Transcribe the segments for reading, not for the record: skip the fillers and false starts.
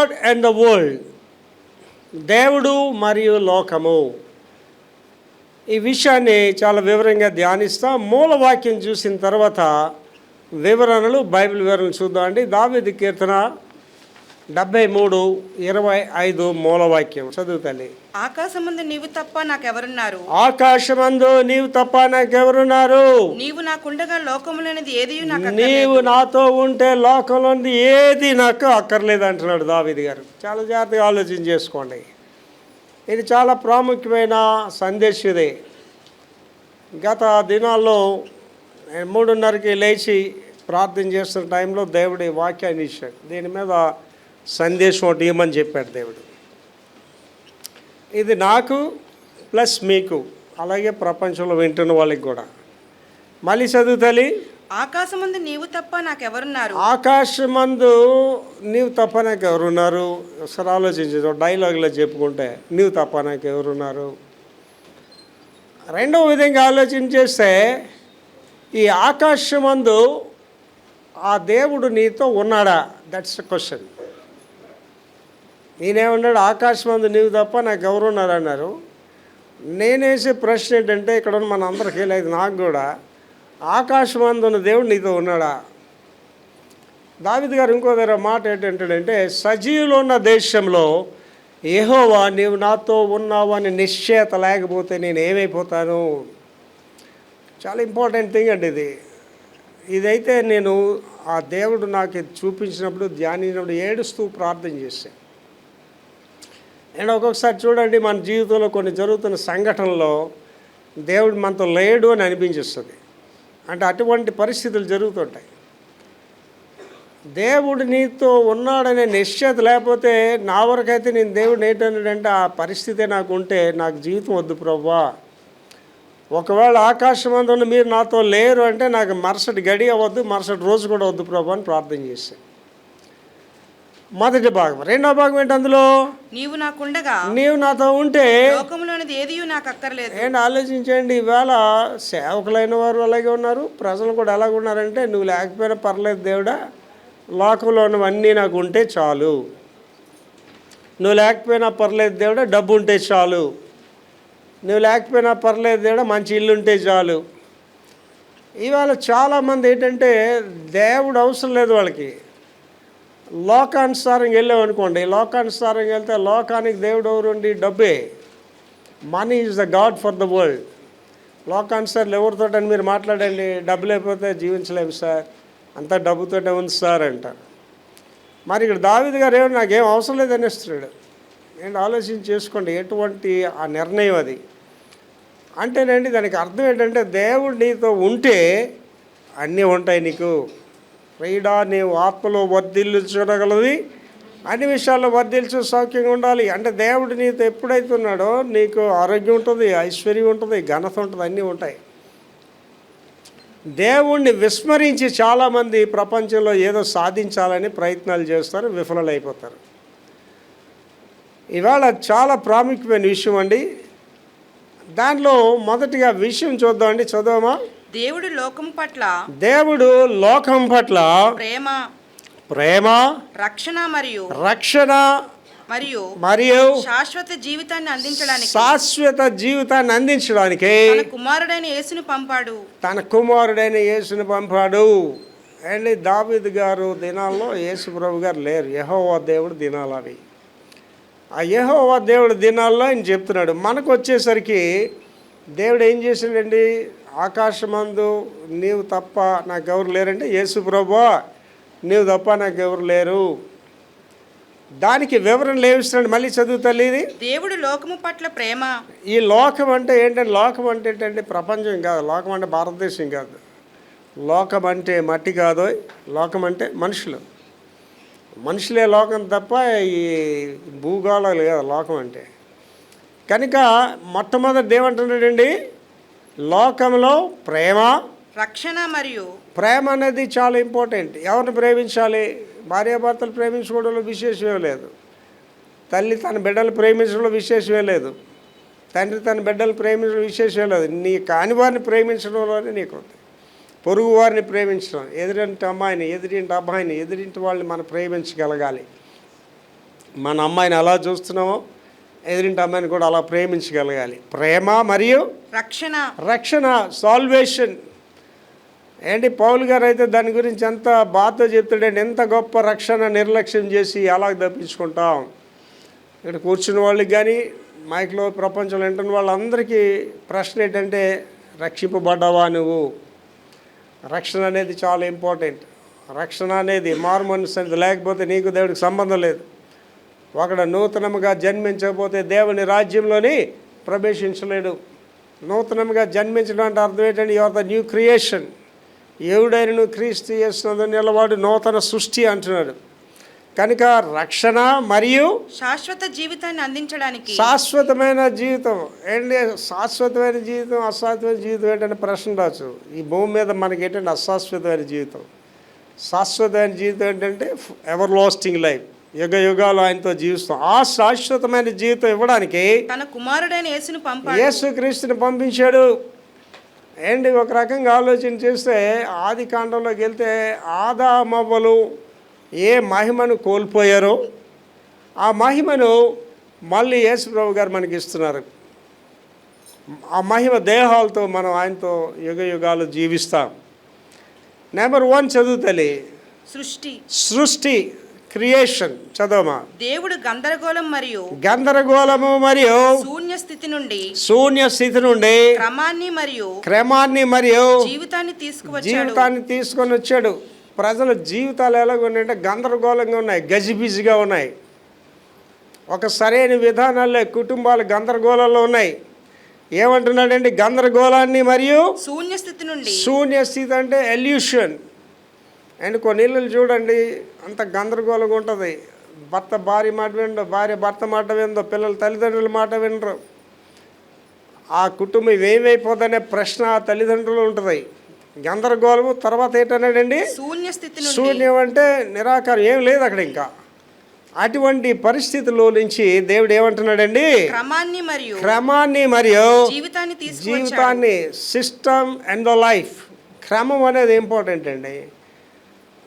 God and the world. దేవుడు మరియు లోకము. ఈ విషయాన్ని చాలా వివరంగా ధ్యానిస్తాం. మూలవాక్యం చూసిన తర్వాత వివరణలు, బైబిల్ వివరణలు చూద్దాం అండి. దావీదు కీర్తన 73:25 మూలవాక్యం చదువుతాలి. ఆకాశమందు నీవు తప్ప నాకెవరున్నారు? ఆకాశమందు నీవు తప్ప నాకెవరున్నారు? నీవు నాకుండగా లోకములనేది ఏది నాకు నీవు నాతో ఉంటే లోకంలోనిది ఏది నాకు అక్కర్లేదు అంటున్నాడు దావీదు గారు. చాలా జాగ్రత్తగా ఆలోచన చేసుకోండి. ఇది చాలా ప్రాముఖ్యమైన సందేశం. ఇది గత దినాల్లో 3:30కి లేచి ప్రార్థన చేస్తున్న టైంలో దేవుడి వాక్యాన్ని ఇచ్చాడు. దీని మీద సందేశం ఒకటి ఇవ్వమని చెప్పాడు దేవుడు. ఇది నాకు ప్లస్ మీకు, అలాగే ప్రపంచంలో వింటున్న వాళ్ళకి కూడా. మళ్ళీ చదువుతాలి. ఆకాశమందు నీవు తప్ప నాకెవరున్నారు? ఆకాశమందు నీవు తప్ప నాకు ఎవరున్నారు? ఒకసారి ఆలోచించదు. డైలాగులో చెప్పుకుంటే నీవు తప్ప నాకు ఎవరున్నారు. రెండవ విధంగా ఆలోచన చేస్తే, ఈ ఆకాశమందు ఆ దేవుడు నీతో ఉన్నాడా? That's the question. నేనేమన్నాడు? ఆకాశమందు నీవు తప్ప నాకు ఎవరున్నారు అన్నారు. నేనేసే ప్రశ్న ఏంటంటే, ఇక్కడ ఉన్న మన అందరికీ లేదు, నాకు కూడా, ఆకాశమందు ఉన్న దేవుడు నీతో ఉన్నాడా? దావీదు గారు ఇంకో దగ్గర మాట ఏంటంటే, సజీవులు ఉన్న దేశంలో యెహోవా నీవు నాతో ఉన్నావు అని నిశ్చయత లేకపోతే నేను ఏమైపోతాను? చాలా ఇంపార్టెంట్ థింగ్ అండి ఇది. ఇదైతే నేను ఆ దేవుడు నాకు చూపించినప్పుడు, ధ్యానించినప్పుడు ఏడుస్తూ ప్రార్థన చేశాను. అండ్ ఒక్కొక్కసారి చూడండి, మన జీవితంలో కొన్ని జరుగుతున్న సంఘటనలో దేవుడు మనతో లేడు అని అనిపించేస్తుంది. అంటే అటువంటి పరిస్థితులు జరుగుతుంటాయి. దేవుడు నీతో ఉన్నాడనే నిశ్చయత లేకపోతే, నా వరకైతే నేను దేవుడు ఏంటంటే ఆ పరిస్థితే నాకు ఉంటే నాకు జీవితం వద్దు ప్రభువా. ఒకవేళ ఆకాశమందు ఉన్న మీరు నాతో లేరు అంటే నాకు మరుసటి గడి అవ్వద్దు, మరుసటి రోజు కూడా వద్దు ప్రభు అని ప్రార్థన చేశాను. మొదటి భాగం. రెండవ భాగం ఏంటి? అందులో నీవు నాకుండగా నీవు నాతో ఉంటే లోకములోనేది ఏది నాకు అక్కర్లేదు. ఏంటి ఆలోచించండి. ఈవేళ సేవకులైన వారు అలాగే ఉన్నారు, ప్రజలు కూడా ఎలాగ ఉన్నారంటే, నువ్వు లేకపోయినా పర్లేదు దేవుడా, లోకంలో ఉన్నవన్నీ నాకు ఉంటే చాలు. నువ్వు లేకపోయినా పర్లేదు దేవుడా, డబ్బు ఉంటే చాలు. నువ్వు లేకపోయినా పర్లేదు దేవుడా, మంచి ఇల్లు ఉంటే చాలు. ఇవాళ చాలామంది ఏంటంటే, దేవుడు అవసరం లేదు వాళ్ళకి. లోకానుసారంగా వెళ్ళామనుకోండి, లోకానుసారంగా వెళ్తే లోకానికి దేవుడు ఎవరుండి? డబ్బే. Money is the god for the world. లోకానుసార్లు ఎవరితోటని మీరు మాట్లాడండి, డబ్బు లేకపోతే జీవించలేము సార్, అంతా డబ్బుతోటే ఉంది సార్ అంటారు. మరి ఇక్కడ దావీదు గారు ఏమో నాకేం అవసరం లేదని ఇస్తున్నాడు. నేను ఆలోచన చేసుకోండి ఎటువంటి ఆ నిర్ణయం అది. అంటేనండి దానికి అర్థం ఏంటంటే, దేవుడు నీతో ఉంటే అన్నీ ఉంటాయి నీకు. క్రీడా నీవు ఆత్మలో వర్ధిల్లు చూడగలది, అన్ని విషయాల్లో వర్ధిల్చు సౌఖ్యంగా ఉండాలి. అంటే దేవుడు నీతో ఎప్పుడైతే ఉన్నాడో నీకు ఆరోగ్యం ఉంటుంది, ఐశ్వర్యం ఉంటుంది, ఘనత ఉంటుంది, అన్నీ ఉంటాయి. దేవుణ్ణి విస్మరించి చాలామంది ప్రపంచంలో ఏదో సాధించాలని ప్రయత్నాలు చేస్తారు, విఫలమైపోతారు. ఇవాళ చాలా ప్రాముఖ్యమైన విషయం అండి. దానిలో మొదటిగా విషయం చూద్దామండి. చదవమా? దేవుడు లోకం పట్ల దేవుడు లోకం పట్ల ప్రేమ, రక్షణ మరియు శాశ్వత జీవితాన్ని అందించడానికి తన కుమారుడైన యేసుని పంపాడు. అండ్ దావీదు గారు దినాల్లో యేసు ప్రభు గారు లేరు. యెహోవా దేవుడు దినాలు అవి. ఆ యెహోవా దేవుడు దినాల్లో ఆయన చెప్తున్నాడు. మనకు వచ్చేసరికి దేవుడు ఏం చేశాడండి? ఆకాశమందు నీవు తప్ప నాకెవరు లేరంటే, యేసు ప్రభువా నీవు తప్ప నాకెవరు లేరు. దానికి వివరణ ఏమిస్తున్నాడు? మళ్ళీ చదువుతల్లి. ఇది దేవుడు లోకము పట్ల ప్రేమ. ఈ లోకం అంటే ఏంటంటే, లోకం అంటే ఏంటంటే ప్రపంచం కాదు. లోకం అంటే భారతదేశం కాదు. లోకం అంటే మట్టి కాదు. లోకం అంటే మనుషులే లోకం తప్ప ఈ భూగోళాలు కాదు లోకం అంటే. కనుక మొట్టమొదటి ఏమంటున్నాడండి? లోకంలో ప్రేమ, రక్షణ మరియు ప్రేమ అనేది చాలా ఇంపార్టెంట్. ఎవరిని ప్రేమించాలి? భార్యాభర్తలు ప్రేమించుకోవడంలో విశేషమే లేదు. తల్లి తన బిడ్డలు ప్రేమించడంలో విశేషమే లేదు. తండ్రి తన బిడ్డలు ప్రేమించడం విశేషమే లేదు. నీ కాని వారిని ప్రేమించడంలోనే నీకు ఉంది. పొరుగు వారిని ప్రేమించడం, ఎదురింటి అమ్మాయిని, ఎదురింటి అబ్బాయిని, ఎదురింటి వాళ్ళని మనం ప్రేమించగలగాలి. మన అమ్మాయిని ఎలా చూస్తున్నామో ఎదురింటి అమ్మాయిని కూడా అలా ప్రేమించగలగాలి. ప్రేమ మరియు రక్షణ రక్షణ, సాల్వేషన్. ఏంటి పౌలు గారు అయితే దాని గురించి ఎంత బాధతో చెప్తాడండి. ఎంత గొప్ప రక్షణ నిర్లక్ష్యం చేసి ఎలా తప్పించుకుంటాం. ఇక్కడ కూర్చున్న వాళ్ళకి కానీ మైక్లో ప్రపంచంలో వింటున్న వాళ్ళందరికీ ప్రశ్న ఏంటంటే, రక్షింపబడ్డావా నువ్వు? రక్షణ అనేది చాలా ఇంపార్టెంట్. రక్షణ అనేది మారు మనసు అనేది లేకపోతే నీకు దేవుడికి సంబంధం లేదు. ఒకడు నూతనముగా జన్మించకపోతే దేవుని రాజ్యంలోని ప్రవేశించలేడు. నూతనంగా జన్మించడం అంటే అర్థం ఏంటంటే, you are the new creation. ఎవడైనా క్రీస్తు యేసునందు నిలవాడు నూతన సృష్టి అంటున్నాడు. కనుక రక్షణ మరియు శాశ్వత జీవితాన్ని అందించడానికి శాశ్వతమైన జీవితం. ఏంటి శాశ్వతమైన జీవితం, అశాశ్వతమైన జీవితం ఏంటంటే ప్రశ్న రావచ్చు. ఈ భూమి మీద మనకి ఏంటంటే అశాశ్వతమైన జీవితం. శాశ్వతమైన జీవితం ఏంటంటే ఎవర్ లాస్టింగ్ లైఫ్, యుగ యుగాలు ఆయనతో జీవిస్తాం. ఆ శాశ్వతమైన జీవితం ఇవ్వడానికి తన కుమారుడైన యేసును పంపాడు. యేసుక్రీస్తుని పంపించాడు. ఏంటి ఒక రకంగా ఆలోచన చేస్తే ఆది కాండంలోకి వెళ్తే ఆదామవ్వలు ఏ మహిమను కోల్పోయారో ఆ మహిమను మళ్ళీ యేసు ప్రభు గారు మనకి ఇస్తున్నారు. ఆ మహిమ దేహాలతో మనం ఆయనతో యుగ యుగాలు జీవిస్తాం. నెంబర్ 1 చదువుతలే సృష్టి, క్రియేషన్ చదవమా. దేవుడు గందరగోళము మరియు శూన్య స్థితి నుండి క్రమాన్ని మరియు జీవితాన్ని తీసుకొని వచ్చాడు. ప్రజల జీవితాలు ఎలాగ ఉన్నాయంటే గందరగోళంగా ఉన్నాయి, గజిబిజిగా ఉన్నాయి. ఒక సరైన విధానాల్లో కుటుంబాలు గందరగోళంలో ఉన్నాయి. ఏమంటున్నాడండి? గందరగోళాన్ని మరియు శూన్య స్థితి అంటే ఎల్యూషన్. అండ్ కొన్ని ఇళ్ళు చూడండి అంత గందరగోళంగా ఉంటుంది. భర్త భార్య మాట వినరు, భార్య భర్త మాట వినరు, పిల్లలు తల్లిదండ్రుల మాట వినరు. ఆ కుటుంబం ఏమైపోతుందనే ప్రశ్న ఆ తల్లిదండ్రులు ఉంటుంది. గందరగోళము. తర్వాత ఏంటన్నాడండి? శూన్యం అంటే నిరాకారం, ఏం లేదు అక్కడ ఇంకా. అటువంటి పరిస్థితుల్లో నుంచి దేవుడు ఏమంటున్నాడండి? క్రమాన్ని మరియు జీవితాన్ని, సిస్టమ్ అండ్ ద లైఫ్. క్రమం అనేది ఇంపార్టెంట్ అండి.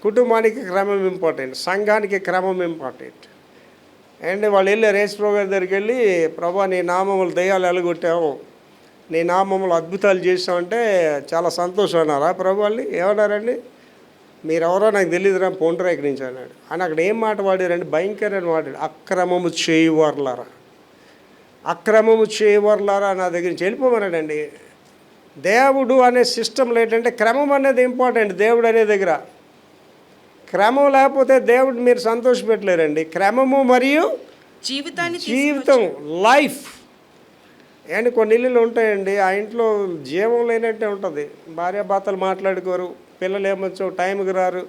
కుటుంబానికి క్రమం ఇంపార్టెంట్, సంఘానికి క్రమం ఇంపార్టెంట్. అండ్ వాళ్ళు వెళ్ళి యేసు ప్రభు గారి దగ్గరికి వెళ్ళి, ప్రభా నీ నామములు దయ్యాలు ఎలగొట్టాము, నీ నామములు అద్భుతాలు చేసామంటే చాలా సంతోషం అన్నారా ప్రభు వాళ్ళని? ఏమన్నారండి? మీరెవరో నాకు తెలియదురా, పోండ్రా ఇక్కడి నుంచి అన్నాడు. అని అక్కడ ఏం మాట వాడారండి? భయంకరమైన వాడాడు. అక్రమము చేయువర్లారా, అక్రమము చేయువర్లారా నా దగ్గర నుంచి వెళ్ళిపోమన్నాడండి. దేవుడు అనే సిస్టంలో ఏంటంటే క్రమం అనేది ఇంపార్టెంట్. దేవుడు అనే దగ్గర క్రమం లేకపోతే దేవుడు మీరు సంతోషపెట్టలేరండి. క్రమము మరియు జీవితం, లైఫ్. అండ్ కొన్ని ఇళ్ళు ఉంటాయండి, ఆ ఇంట్లో జీవం లేనట్టే ఉంటుంది. భార్యాభర్తలు మాట్లాడుకోరు, పిల్లలు ఏమొచ్చో టైంకి రారు,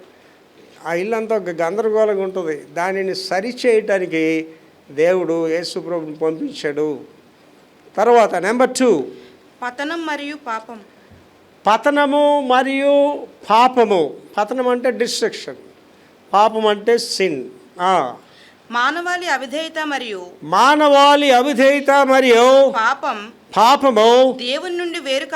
ఆ ఇల్లు అంతా ఒక గందరగోళంగా ఉంటుంది. దానిని సరిచేయటానికి దేవుడు యేసు ప్రభువుని పంపించాడు. తర్వాత నెంబర్ 2 పతనము మరియు పాపము. పతనం అంటే డిస్ట్రక్షన్, పాపం అంటే సిన్. మానవాళి అవిధేయత మరియు పాపము దేవుని నుండి వేరు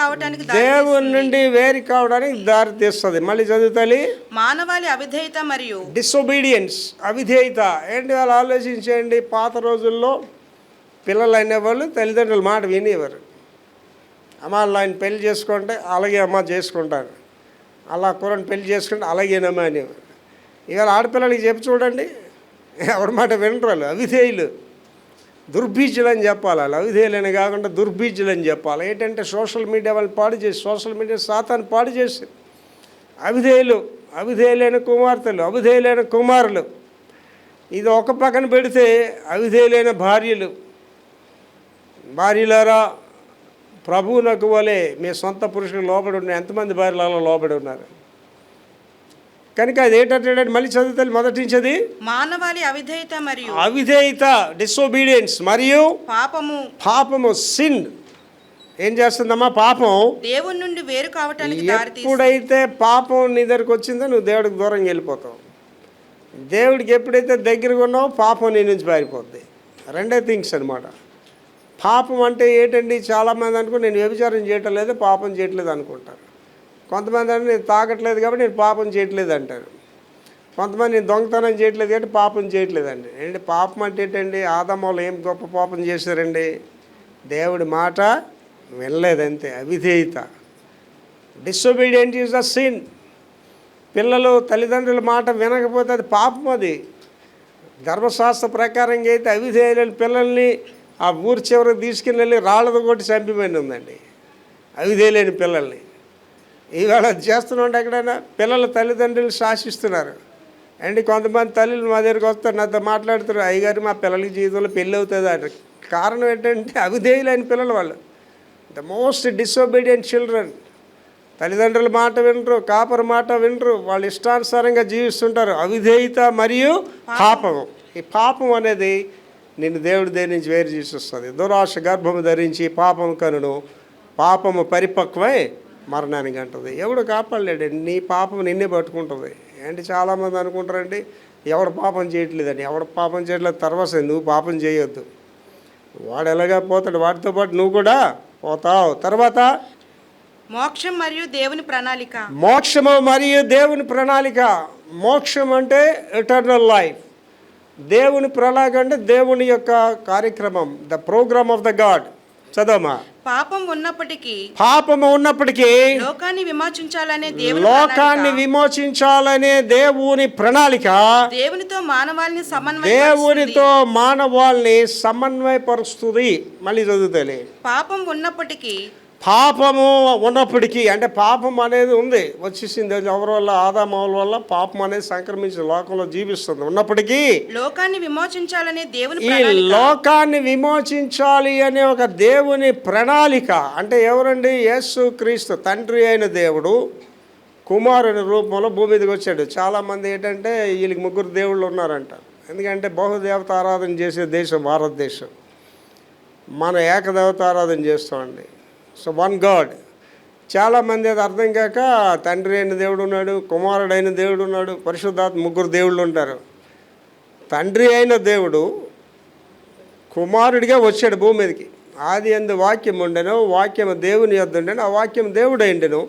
కావడానికి దారి తీస్తుంది. మళ్ళీ చదువుతాలి. మానవాళి అవిధేయత మరియు డిసొబీడియన్స్, అవిధేయత. ఏంటి వాళ్ళు ఆలోచించండి. పాత రోజుల్లో పిల్లలు అనేవాళ్ళు తల్లిదండ్రుల మాట వినేవారు. అమ్మ ఆయన పెళ్లి చేసుకుంటే అలాగే అమ్మ చేసుకుంటాను, అలా కూరని పెళ్లి చేసుకుంటే అలాగేనమ్మా అనేవారు. ఇవాళ ఆడపిల్లలకి చెప్పి చూడండి, ఎవరి మాట వినరు. వాళ్ళు అవిధేయులు, దుర్బీజులు అని చెప్పాలి. వాళ్ళు అవిధేయులని కాకుండా దుర్బీజులు అని చెప్పాలి. ఏంటంటే సోషల్ మీడియా వాళ్ళని పాడు చేసి, సోషల్ మీడియా సాతాన్ని పాడు చేసి, అవిధేయులైన కుమార్తెలు, అవిధేయులైన కుమారులు. ఇది ఒక పక్కన పెడితే అవిధేయులైన భార్యలారా ప్రభువునకు వలె మీ సొంత పురుషులకు లోబడి ఉన్నారు. ఎంతమంది భార్యలు అలా లోబడి ఉన్నారు? కనుక అది ఏంటంటే మళ్ళీ చదువుతాను మొదటించేది. మానవాళి అవిధేయత, డిసోబీడియన్స్ మరియు పాపము, సిన్. ఏం చేస్తుందమ్మా? పాపం దేవుని నుండి వేరు కావటానికి ఎప్పుడైతే పాపం నీ దగ్గరికి వచ్చిందో నువ్వు దేవుడికి దూరంగా వెళ్ళిపోతావు. దేవుడికి ఎప్పుడైతే దగ్గరగా ఉన్నావో పాపం నీ నుంచి పారిపోద్ది. రెండే థింగ్స్ అనమాట. పాపం అంటే ఏంటండి? చాలామంది అనుకుంటే నేను వ్యభిచారం చేయటం లేదు, పాపం చేయట్లేదు అనుకుంటారు. కొంతమంది అంటే నేను తాగట్లేదు కాబట్టి నేను పాపం చేయట్లేదు అంటారు. కొంతమంది నేను దొంగతనం చేయట్లేదు అంటే పాపం చేయట్లేదండి. ఏంటి పాపం అంటే ఏంటండి? ఆదాములు ఏం గొప్ప పాపం చేశారండి? దేవుడి మాట వినలేదంతే, అవిధేయత. Disobedient is the sin. పిల్లలు తల్లిదండ్రుల మాట వినకపోతే అది పాపం. అది ధర్మశాస్త్ర ప్రకారంగా అయితే అవిధేయులైన పిల్లల్ని ఆ ఊరి చివరికి తీసుకుని వెళ్ళి రాళ్ళతో కొట్టి చంపిపోయింది ఉందండి, అవిధేయులైన పిల్లల్ని. ఈవేళ చేస్తున్నాంటే ఎక్కడైనా పిల్లల తల్లిదండ్రులు శాసిస్తున్నారు అండ్ కొంతమంది తల్లులు మా దగ్గరికి వస్తారు, నాతో మాట్లాడుతారు, అయ్యగారు మా పిల్లలకి జీవితంలో పెళ్ళి అవుతుంది అని. కారణం ఏంటంటే అవిధేయులైన పిల్లలు వాళ్ళు. The most disobedient children. తల్లిదండ్రుల మాట వినరు, కాపరి మాట వినరు, వాళ్ళు ఇష్టానుసారంగా జీవిస్తుంటారు. అవిధేయత మరియు పాపము. ఈ పాపం అనేది నిన్ను దేవుడి దగ్గర నుంచి వేరు చేసేస్తుంది. దురాశ గర్భము ధరించి పాపము కనును, పాపము పరిపక్వై మరణానికి అంటుంది. ఎవడు కాపాడలేడు, నీ పాపం నిన్నే పట్టుకుంటుంది. ఏంటి చాలామంది అనుకుంటారండి, ఎవడు పాపం చేయట్లేదని. ఎవడు పాపం చేయట్లేదు తర్వాత నువ్వు పాపం చేయొద్దు. వాడు ఎలాగా పోతాడు, వాడితో పాటు నువ్వు కూడా పోతావు. తర్వాత మోక్షం మరియు దేవుని ప్రణాళిక. మోక్షము మరియు దేవుని ప్రణాళిక. మోక్షం అంటే ఎటర్నల్ లైఫ్. దేవుని ప్రణాళిక అంటే దేవుని యొక్క కార్యక్రమం, the programme of the God. చదవమా. పాపం ఉన్నప్పటికీ, పాపము ఉన్నప్పటికీ లోకాన్ని విమోచించాలనే లోకాన్ని విమోచించాలనే దేవుని ప్రణాళిక దేవునితో మానవాళిని దేవునితో మానవాళ్ళని సమన్వయపరుస్తుంది. మళ్ళీ చదువుతాలి. పాపం ఉన్నప్పటికీ, పాపము ఉన్నప్పటికీ అంటే పాపం అనేది ఉంది, వచ్చేసింది. ఎవరి వల్ల? ఆదాముల వల్ల పాపం అనేది సంక్రమించి లోకంలో జీవిస్తుంది. ఉన్నప్పటికీ లోకాన్ని విమోచించాలనే దేవుని ఈ లోకాన్ని విమోచించాలి అనే ఒక దేవుని ప్రణాళిక అంటే ఎవరండి? యేసు క్రీస్తు. తండ్రి అయిన దేవుడు కుమారుని రూపంలో భూమి మీదకి వచ్చాడు. చాలామంది ఏంటంటే వీళ్ళకి ముగ్గురు దేవుళ్ళు ఉన్నారంట. ఎందుకంటే బహుదేవత ఆరాధన చేసే దేశం భారతదేశం. మన ఏకదేవత ఆరాధన చేస్తామండి. So one God. చాలామంది అది అర్థం కాక తండ్రి అయిన దేవుడు ఉన్నాడు, కుమారుడైన దేవుడు ఉన్నాడు, పరిశుద్ధాత్మ, ముగ్గురు దేవుళ్ళు ఉంటారు. తండ్రి అయిన దేవుడు కుమారుడిగా వచ్చాడు భూమి మీదకి. ఆది యందు వాక్యం ఉండెను, వాక్యము దేవుని యొద్ద ఉండెను, ఆ వాక్యం దేవుడు అయిండెను.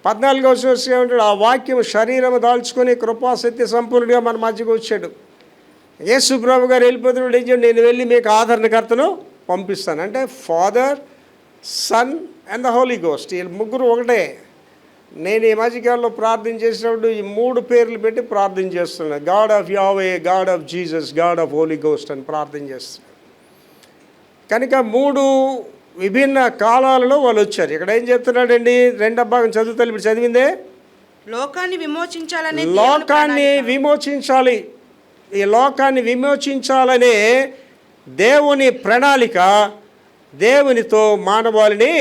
14వ వచనం ఏమంటాడు? ఆ వాక్యం శరీరము దాల్చుకొని కృపాసత్య సంపూర్ణుడిగా మన మధ్యకు వచ్చాడు. యేసు ప్రభు గారు వెళ్ళిపోతున్నాడు. ఏం చేయండి? నేను వెళ్ళి మీకు ఆదరణకర్తను పంపిస్తాను. అంటే father, son and the holy ghost, వీళ్ళు ముగ్గురు ఒకటే. నేను ఈ మధ్యకాలంలో ప్రార్థన చేసినప్పుడు ఈ 3 పేర్లు పెట్టి ప్రార్థన చేస్తున్నాను. God of Yahweh, God of Jesus, God of holy ghost అని ప్రార్థన చేస్తున్నాను. కనుక 3 విభిన్న కాలాలలో వాళ్ళు వచ్చారు. ఇక్కడ ఏం చెప్తున్నాడండి? 2వ భాగం చదువుతాను. ఇప్పుడు చదివిందే లోకాన్ని విమోచించాలనే లోకాన్ని విమోచించాలి. ఈ లోకాన్ని విమోచించాలనే దేవుని ప్రణాళిక దేవునితో మానవాళిని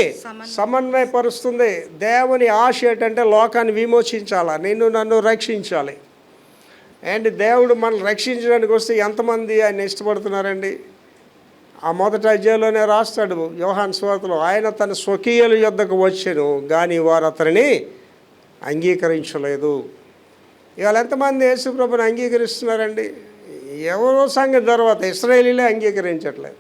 సమన్వయపరుస్తుంది. దేవుని ఆశ ఏంటంటే లోకాన్ని విమోచించాలా, నిన్ను నన్ను రక్షించాలి. అండ్ దేవుడు మనం రక్షించడానికి వస్తే ఎంతమంది ఆయన ఇష్టపడుతున్నారండి? ఆ మొదటి అధ్యాయంలోనే రాస్తాడు యోహాను సువార్తలో, ఆయన తన స్వకీయుల యొద్దకు వచ్చెను కానీ వారు అతనిని అంగీకరించలేదు. ఇవాళ ఎంతమంది యేసు ప్రభుని అంగీకరిస్తున్నారండి? ఎవరో సంగతి తర్వాత ఇశ్రాయేలీలే అంగీకరించట్లేదు.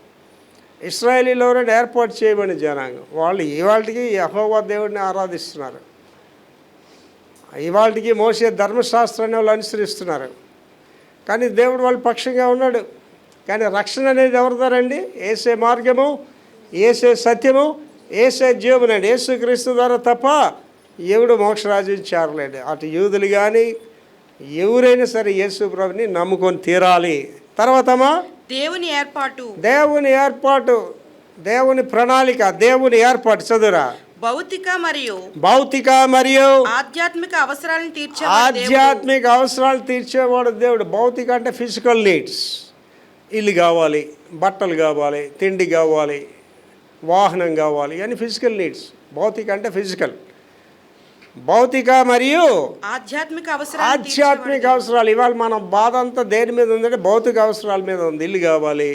ఇశ్రాయేలీలో ఏర్పాటు చేయబడిన జనాంగం వాళ్ళు ఇవాళకి యెహోవా దేవుడిని ఆరాధిస్తున్నారు. ఇవాళకి మోసే ధర్మశాస్త్రాన్ని వాళ్ళు అనుసరిస్తున్నారు. కానీ దేవుడు వాళ్ళ పక్షంగా ఉన్నాడు. కానీ రక్షణ అనేది ఎవరిదారండి? ఏసే మార్గము, ఏసే సత్యము, ఏసే జీవనండి. యేసుక్రీస్తు ద్వారా తప్ప ఎవడు మోక్షరాజ్యం చేరలేడు. అటు యూదులు కానీ ఎవరైనా సరే యేసు ప్రభుని నమ్ముకొని తీరాలి. తర్వాతమా దేవుని ఏర్పాటు, దేవుని ఏర్పాటు, దేవుని ప్రణాళిక, దేవుని ఏర్పాటు. చదువురా. భౌతిక మరియు ఆధ్యాత్మిక అవసరాలు తీర్చేవాడు దేవుడు. భౌతిక అంటే ఫిజికల్ నీడ్స్, ఇల్లు కావాలి, బట్టలు కావాలి, తిండి కావాలి, వాహనం కావాలి, అని ఫిజికల్ నీడ్స్. భౌతిక అంటే ఫిజికల్. భౌతిక మరియు ఆధ్యాత్మిక అవసరాలు. ఇవాళ మన బాధ అంతా దేని మీద ఉందంటే భౌతిక అవసరాల మీద ఉంది. ఇల్లు కావాలి,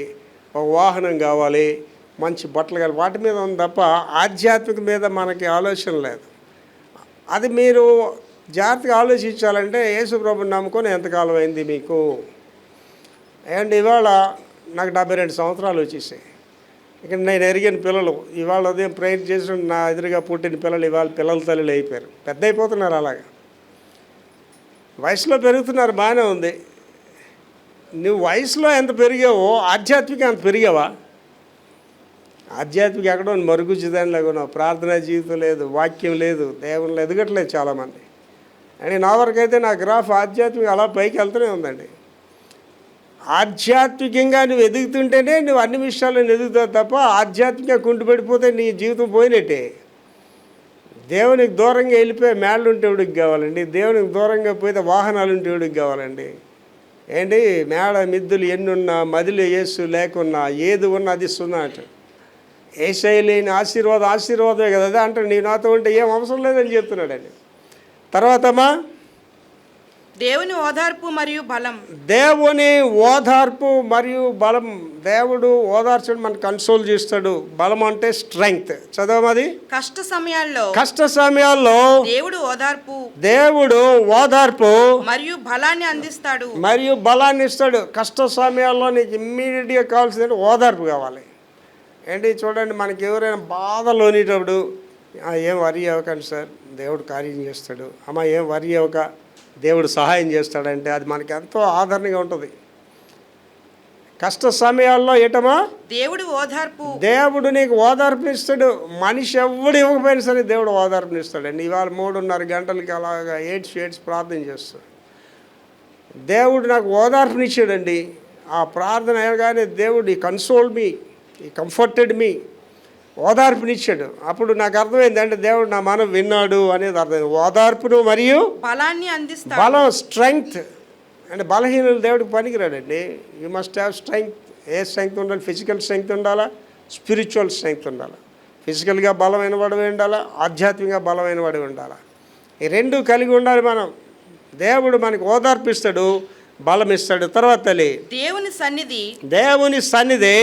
ఒక వాహనం కావాలి, మంచి బట్టలు కావాలి, వాటి మీద ఉంది తప్ప ఆధ్యాత్మిక మీద మనకి ఆలోచన లేదు. అది మీరు జాగ్రత్తగా ఆలోచించాలంటే యేసు ప్రభుని నమ్ముకొని ఎంతకాలం అయింది మీకు? అండ్ ఇవాళ నాకు 72 సంవత్సరాలు వచ్చేసాయి. ఇక్కడ నేను ఎరిగిన పిల్లలు ఇవాళ ఉదయం ప్రేయర్ చేసిన నా ఎదురుగా పుట్టిన పిల్లలు ఇవాళ పిల్లల తల్లులు అయిపోయారు, పెద్ద అయిపోతున్నారు. అలాగా వయసులో పెరుగుతున్నారు, బాగానే ఉంది. నువ్వు వయసులో ఎంత పెరిగావో ఆధ్యాత్మిక అంత పెరిగావా? ఆధ్యాత్మిక ఎక్కడో మరుగుజ్జుదానిలాగా ఉన్నావు. ప్రార్థనా జీవితం లేదు, వాక్యం లేదు, దేవుళ్ళు ఎదగట్లేదు చాలామంది. అని నా వరకైతే నా గ్రాఫ్ ఆధ్యాత్మిక అలా పైకి వెళ్తూనే ఉందండి. ఆధ్యాత్మికంగా నువ్వు ఎదుగుతుంటేనే నువ్వు అన్ని విషయాల్లో ఎదుగుతావు తప్ప ఆధ్యాత్మికంగా కుంటుపడిపోతే నీ జీవితం పోయినట్టే. దేవునికి దూరంగా వెళ్ళిపోయి మేళ్ళు ఉంటే ఎవడికి కావాలండి? దేవునికి దూరంగా పోతే వాహనాలు ఉంటే ఎవడికి కావాలండి? ఏంటి మేడ మిద్దులు ఎన్నున్నా, మదిలో యేసు లేకున్నా, ఏది ఉన్నా అది సున్నా అంట. యేసయ్య లేని ఆశీర్వాదమే కదా. అదే అంటే నీ నాతో ఉంటే ఏం అవసరం లేదని చెప్తున్నాడండి. తర్వాతమ్మా, దేవుని ఓదార్పు మరియు బలం. దేవుని ఓదార్పు మరియు బలం. దేవుడు ఓదార్చడు, మనకు కన్సోల్ చేస్తాడు. బలం అంటే స్ట్రెంగ్త్. చదవమది. కష్ట సమయాల్లో దేవుడు ఓదార్పు మరియు బలాన్ని అందిస్తాడు, మరియు బలాన్ని ఇస్తాడు. కష్ట సమయాల్లో నీకు ఇమ్మీడియట్గా కావాల్సింది ఓదార్పు కావాలి. ఏంటి చూడండి, మనకి ఎవరైనా బాధలు ఉండేటప్పుడు ఏం వరి అవ్వకండి సార్, దేవుడు కార్యం చేస్తాడు. అమ్మ ఏం వరి అవ్వక, దేవుడు సహాయం చేస్తాడంటే అది మనకి ఎంతో ఆదరణగా ఉంటుంది. కష్ట సమయాల్లో ఏటమా దేవుడు నీకు ఓదార్పునిస్తాడు. మనిషి ఎవడు ఇవ్వకపోయినా సరే దేవుడు ఓదార్పునిస్తాడండి. ఇవాళ 3:30 గంటలకి అలాగా ఏడ్చి ప్రార్థన చేస్తాడు. దేవుడు నాకు ఓదార్పునిచ్చాడండి. ఆ ప్రార్థన అయ్యగానే దేవుడు ఈ కన్సోల్ మీ, ఈ కంఫర్టెడ్ మీ, ఓదార్పునిచ్చాడు. అప్పుడు నాకు అర్థమైంది అంటే దేవుడు నా మనం విన్నాడు అనేది అర్థమైంది. ఓదార్పును మరియు బలాన్ని అందిస్తాడు. బలం, స్ట్రెంగ్త్. అంటే బలహీనులు దేవుడికి పనికిరాడండి. You must have strength. ఏ స్ట్రెంగ్త్ ఉండాలి? ఫిజికల్ స్ట్రెంగ్త్ ఉండాలా, స్పిరిచువల్ స్ట్రెంగ్త్ ఉండాలి. ఫిజికల్గా బలమైన వాడు ఉండాలా, ఆధ్యాత్మికంగా బలమైన వాడు ఉండాలా. ఈ రెండు కలిగి ఉండాలి మనం. దేవుడు మనకి ఓదార్పిస్తాడు, బలం ఇస్తాడు. తర్వాత దేవుని సన్నిధి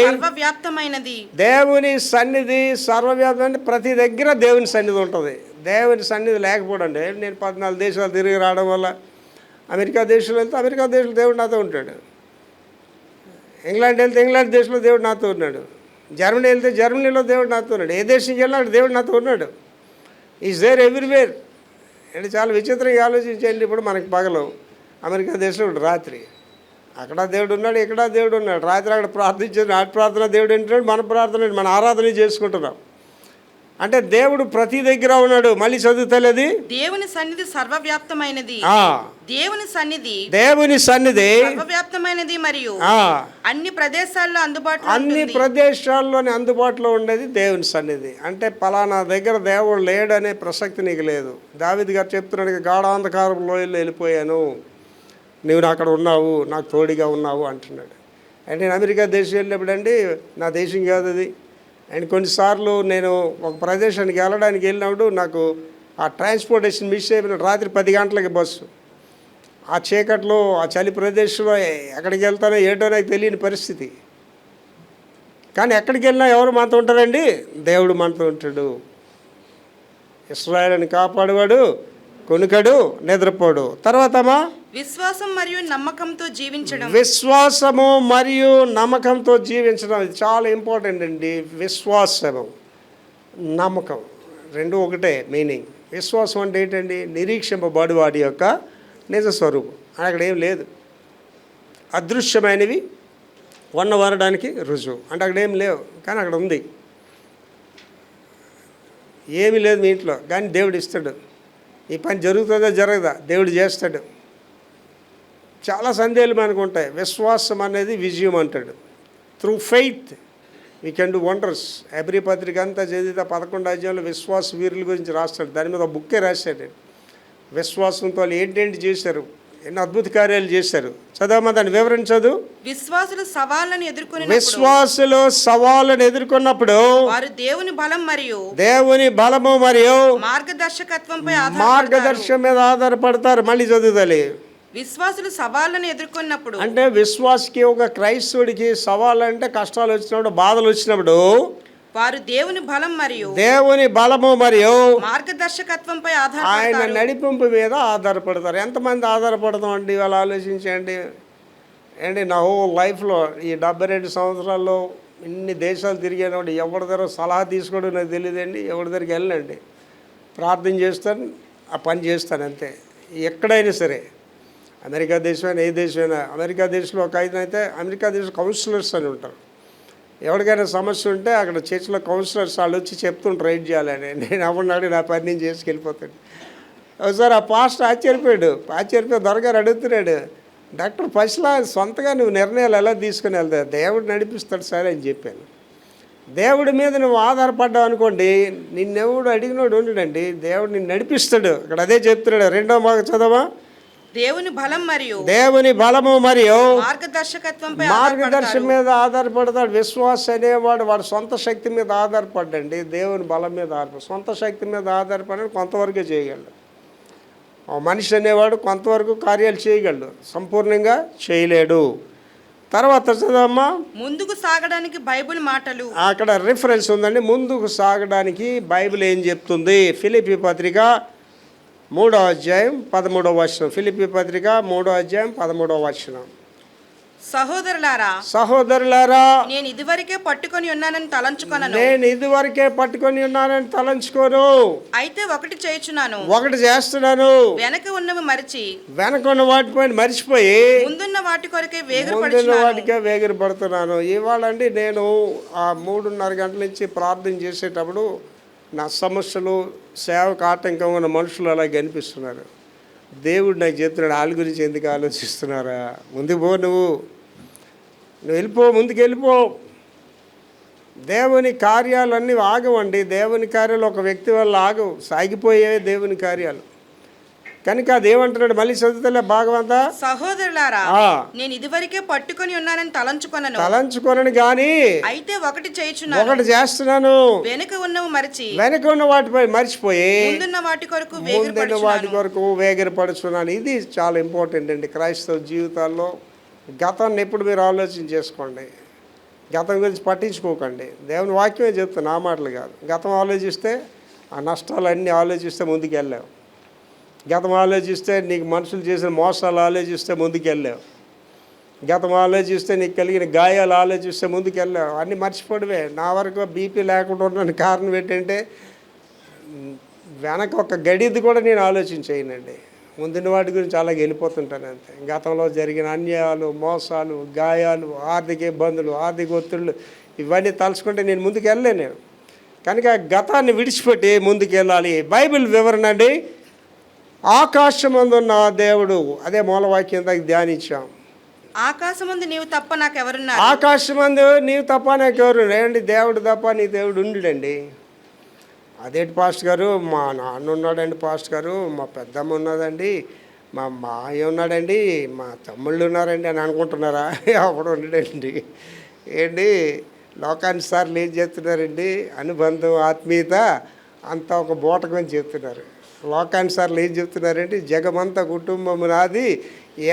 సర్వవ్యాప్తమైనది. దేవుని సన్నిధి సర్వవ్యాప్తమైన, ప్రతి దగ్గర దేవుని సన్నిధి ఉంటుంది. దేవుని సన్నిధి లేకపోవడండి. నేను 14 దేశాలు తిరిగి రావడం వల్ల, అమెరికా దేశంలో వెళ్తే అమెరికా దేశంలో దేవుడు నాతో ఉంటాడు, ఇంగ్లాండ్ వెళ్తే ఇంగ్లాండ్ దేశంలో దేవుడు నాతో ఉన్నాడు, జర్మనీ వెళ్తే జర్మనీలో దేవుడు నాతో ఉన్నాడు, ఏ దేశంకి వెళ్ళినా అక్కడ దేవుడు నాతో ఉన్నాడు. Is there everywhere. అంటే చాలా విచిత్రంగా ఆలోచించండి. ఇప్పుడు మనకి పగలు అమెరికా దేశంలో ఇప్పుడు రాత్రి, అక్కడ దేవుడు ఉన్నాడు, ఇక్కడ దేవుడు ఉన్నాడు. రాత్రి అక్కడ ప్రార్థించేది, నాటి ప్రార్థన దేవుడు ఏంటాడు, మన ప్రార్థన మన ఆరాధన చేసుకుంటున్నాం. అంటే దేవుడు ప్రతి దగ్గర ఉన్నాడు. మళ్ళీ చదువుతలేదు. దేవుని సన్నిధి సర్వవ్యాప్తమైనది. దేవుని సన్నిధి సర్వవ్యాప్తమైనది మరియు అన్ని ప్రదేశాల్లోని అందుబాటులో ఉండేది దేవుని సన్నిధి. అంటే పలానా దగ్గర దేవుడు లేడనే ప్రసక్తి నీకు లేదు. దావీదు గారు చెప్తున్నాడు, గాఢాంధకారం లోయల్లో వెళ్ళిపోయాను, నువ్వు అక్కడ ఉన్నావు, నాకు తోడిగా ఉన్నావు అంటున్నాడు. అంటే నేను అమెరికా దేశం వెళ్ళినప్పుడు అండి, నా దేశం కాదు అది. అండ్ కొన్నిసార్లు నేను ఒక ప్రదేశానికి వెళ్ళడానికి వెళ్ళినప్పుడు నాకు ఆ ట్రాన్స్పోర్టేషన్ మిస్ అయిపోయిన. రాత్రి 10 గంటలకి బస్సు, ఆ చీకట్లో ఆ చలి ప్రదేశంలో ఎక్కడికి వెళ్తానో ఏటో నాకు తెలియని పరిస్థితి. కానీ ఎక్కడికి వెళ్ళినా ఎవరు మనతో ఉంటారండి? దేవుడు మనతో ఉంటాడు. ఇశ్రాయేలుని కాపాడువాడు, కొనుకడు, నిద్రపోడు. తర్వాతమా, విశ్వాసము మరియు నమ్మకంతో జీవించడం. ఇది చాలా ఇంపార్టెంట్ అండి. విశ్వాసము, నమ్మకం రెండు ఒకటే మీనింగ్. విశ్వాసం అంటే ఏంటండి? నిరీక్షింపబడు వాడి యొక్క నిజ స్వరూపం. అక్కడ ఏం లేదు, అదృశ్యమైనవి వనవరడానికి రుజువు. అంటే అక్కడ ఏం లేవు, కానీ అక్కడ ఉంది. ఏమీ లేదు మీ ఇంట్లో, కానీ దేవుడు ఇస్తాడు. ఈ పని జరుగుతుందా జరగదా, దేవుడు చేస్తాడు. చాలా సందేహాలు మనకు ఉంటాయి. విశ్వాసం అనేది విజయం అంటాడు. Through faith we can do wonders. ఎబ్రి పత్రిక అంతా చదివితే 11వ అధ్యాయంలో విశ్వాస వీరుల గురించి రాస్తాడు. దాని మీద బుక్కే రాశాడు. విశ్వాసంతో వాళ్ళు ఏంటేంటి చేశారు, ఎన్నో అద్భుత కార్యాలు చేశారు. చదవమా, దాన్ని వివరించదు. విశ్వాసులు సవాళ్ళను ఎదుర్కొన్నప్పుడు వారు దేవుని బలము మరియు మార్గదర్శకత్వం మీద ఆధారపడతారు. మళ్ళీ చదువుతాలి. విశ్వాసులు సవాళ్ళను ఎదుర్కొన్నప్పుడు, అంటే విశ్వాసకి, ఒక క్రైస్తవుడికి సవాళ్ళు అంటే కష్టాలు వచ్చినప్పుడు, బాధలు వచ్చినప్పుడు వారు దేవుని బలము మరియు మార్గదర్శకత్వంపై ఆయన నడిపింపు మీద ఆధారపడతారు. ఎంతమంది ఆధారపడతాం అండి ఇవాళ ఆలోచించండి. అండి నా హోల్ లైఫ్లో ఈ 72 సంవత్సరాల్లో ఇన్ని దేశాలు తిరిగానండి, ఎవరి దగ్గర సలహా తీసుకోవడం నాకు తెలియదండి. ఎవరి దగ్గరికి వెళ్ళండి, ప్రార్థన చేస్తాను, ఆ పని చేస్తాను అంతే. ఎక్కడైనా సరే అమెరికా దేశమైనా ఏ దేశమైనా, అమెరికా దేశంలో ఒక అయితే అమెరికా దేశం కౌన్సిలర్స్ అని ఉంటారు. ఎవరికైనా సమస్య ఉంటే అక్కడ చర్చిలో కౌన్సిలర్స్ వాళ్ళు వచ్చి చెప్తుంటారు ఏం చేయాలని. నేను ఎవరినాడు నా పని నేను చేసుకెళ్ళిపోతాడు. ఒకసారి ఆ పాస్టర్ ఆశ్చర్యపోయి దొరగారు అడుగుతున్నాడు, డాక్టర్ పసిలా సొంతగా నువ్వు నిర్ణయాలు ఎలా తీసుకుని వెళ్తావు? దేవుడు నడిపిస్తాడు సరే అని చెప్పాను. దేవుడి మీద నువ్వు ఆధారపడ్డావు అనుకోండి, నిన్నెవడు అడిగినోడు ఉండడండి, దేవుడు నిన్ను నడిపిస్తాడు. ఇక్కడ అదే చెప్తున్నాడు. 2వ భాగం చదవా. దేవుని బలం మరియు దేవుని బలము మరియు మార్గదర్శకత్వం మీద ఆధారపడతాడు. విశ్వాస అనేవాడు వాడు సొంత శక్తి మీద ఆధారపడ్డండి, దేవుని బలం మీద సొంత శక్తి మీద ఆధారపడి కొంతవరకే చేయగలడు. మనిషి అనేవాడు కొంతవరకు కార్యాలు చేయగలడు, సంపూర్ణంగా చేయలేడు. తర్వాత చదవమ్మా. ముందుకు సాగడానికి బైబిల్ మాటలు. అక్కడ రిఫరెన్స్ ఉందండి. ముందుకు సాగడానికి బైబిల్ ఏం చెప్తుంది? ఫిలిప్పీ పత్రిక 3వ అధ్యాయం 13వ వచనం. ఫిలిప్పీ పత్రిక 3వ అధ్యాయం 13వ వచనం. సహోదరులారా, నేను ఇదివరకే పట్టుకొని ఉన్నానని తలంచుకోను. అయితే ఒకటి చేస్తున్నాను, వెనక ఉన్నవి మరిచి వెనక ఉన్న వాటిపైన మర్చిపోయి ముందున్న వాటి కొరకే వేగిరపడుతున్నాను. ఇవాళ అండి నేను ఆ 3:30 గంటల నుంచి ప్రార్థన చేసేటప్పుడు నా సమస్యలు, సేవకు ఆటంకం ఉన్న మనుషులు అలా కనిపిస్తున్నారు. దేవుడు నాకు చెప్తున్నాడు, వాళ్ళ గురించి ఎందుకు ఆలోచిస్తున్నారా? ముందుకు పో, నువ్వు ముందుకు వెళ్ళిపో. దేవుని కార్యాలన్నీ ఆగవండి. దేవుని కార్యాలు ఒక వ్యక్తి వల్ల ఆగవు, సాగిపోయేవే దేవుని కార్యాలు. కనుక అదేమంటున్నాడు మళ్ళీ చదువుతలే భాగవంతా. సహోదరులారా, నేను ఇదివరకే పట్టుకొని ఉన్నానని తలంచుకొనను గాని అయితే ఒకటి చేస్తున్నాను, వెనుక ఉన్నవి మరిచి వెనుక ఉన్న వాటిపై మర్చిపోయి ముందున్న వాటి కొరకు వేగిరపడుచున్నాను. ఇది చాలా ఇంపార్టెంట్ అండి క్రైస్తవ జీవితాల్లో. గతాన్ని ఎప్పుడు మీరు ఆలోచన చేసుకోండి, గతం గురించి పట్టించుకోకండి. దేవుని వాక్యమే చెప్తాను, ఆ మాటలు కాదు. గతం ఆలోచిస్తే ఆ నష్టాలన్నీ ఆలోచిస్తే ముందుకు వెళ్ళావు. గతం ఆలోచిస్తే నీకు మనుషులు చేసిన మోసాలు ఆలోచిస్తే ముందుకెళ్ళావు. గతం ఆలోచిస్తే నీకు కలిగిన గాయాలు ఆలోచిస్తే ముందుకెళ్ళావు. అన్నీ మర్చిపోవడమే. నా వరకు బీపీ లేకుండా ఉన్న కారణం ఏంటంటే వెనక ఒక గడిది కూడా నేను ఆలోచన చేయనండి. ముందున్న వాటి గురించి అలాగే వెళ్ళిపోతుంటాను అంతే. గతంలో జరిగిన అన్యాయాలు, మోసాలు, గాయాలు, ఆర్థిక ఇబ్బందులు, ఆర్థిక ఒత్తిళ్ళు ఇవన్నీ తలుచుకుంటే నేను ముందుకు వెళ్ళలేను. కనుక గతాన్ని విడిచిపెట్టి ముందుకు వెళ్ళాలి. బైబిల్ వివరణ అండి. ఆకాశమందున్న దేవుడు, అదే మూలవాక్యం దాకా ధ్యానించాం. ఆకాశమందు నీవు తప్ప నాకెవరున్నారు? ఆకాశమందు నీవు తప్ప నాకెవరు లేండి. దేవుడు తప్ప నీ దేవుడు ఉండండి. అదేంటి పాస్టర్ గారు, మా నాన్న ఉన్నాడండి పాస్టర్ గారు, మా పెద్దమ్మ ఉన్నదండి, మా మాయ ఉన్నాడండి, మా తమ్ముళ్ళు ఉన్నారండి అని అనుకుంటున్నారా? అప్పుడు ఉండడండి. ఏంటి లోకానుసార్లు ఏం చెప్తున్నారండి? అనుబంధం, ఆత్మీయత అంతా ఒక బూటకం చెప్తున్నారు. లోకానుసార్లు ఏం చెప్తున్నారంటే జగమంతా కుటుంబం నాది,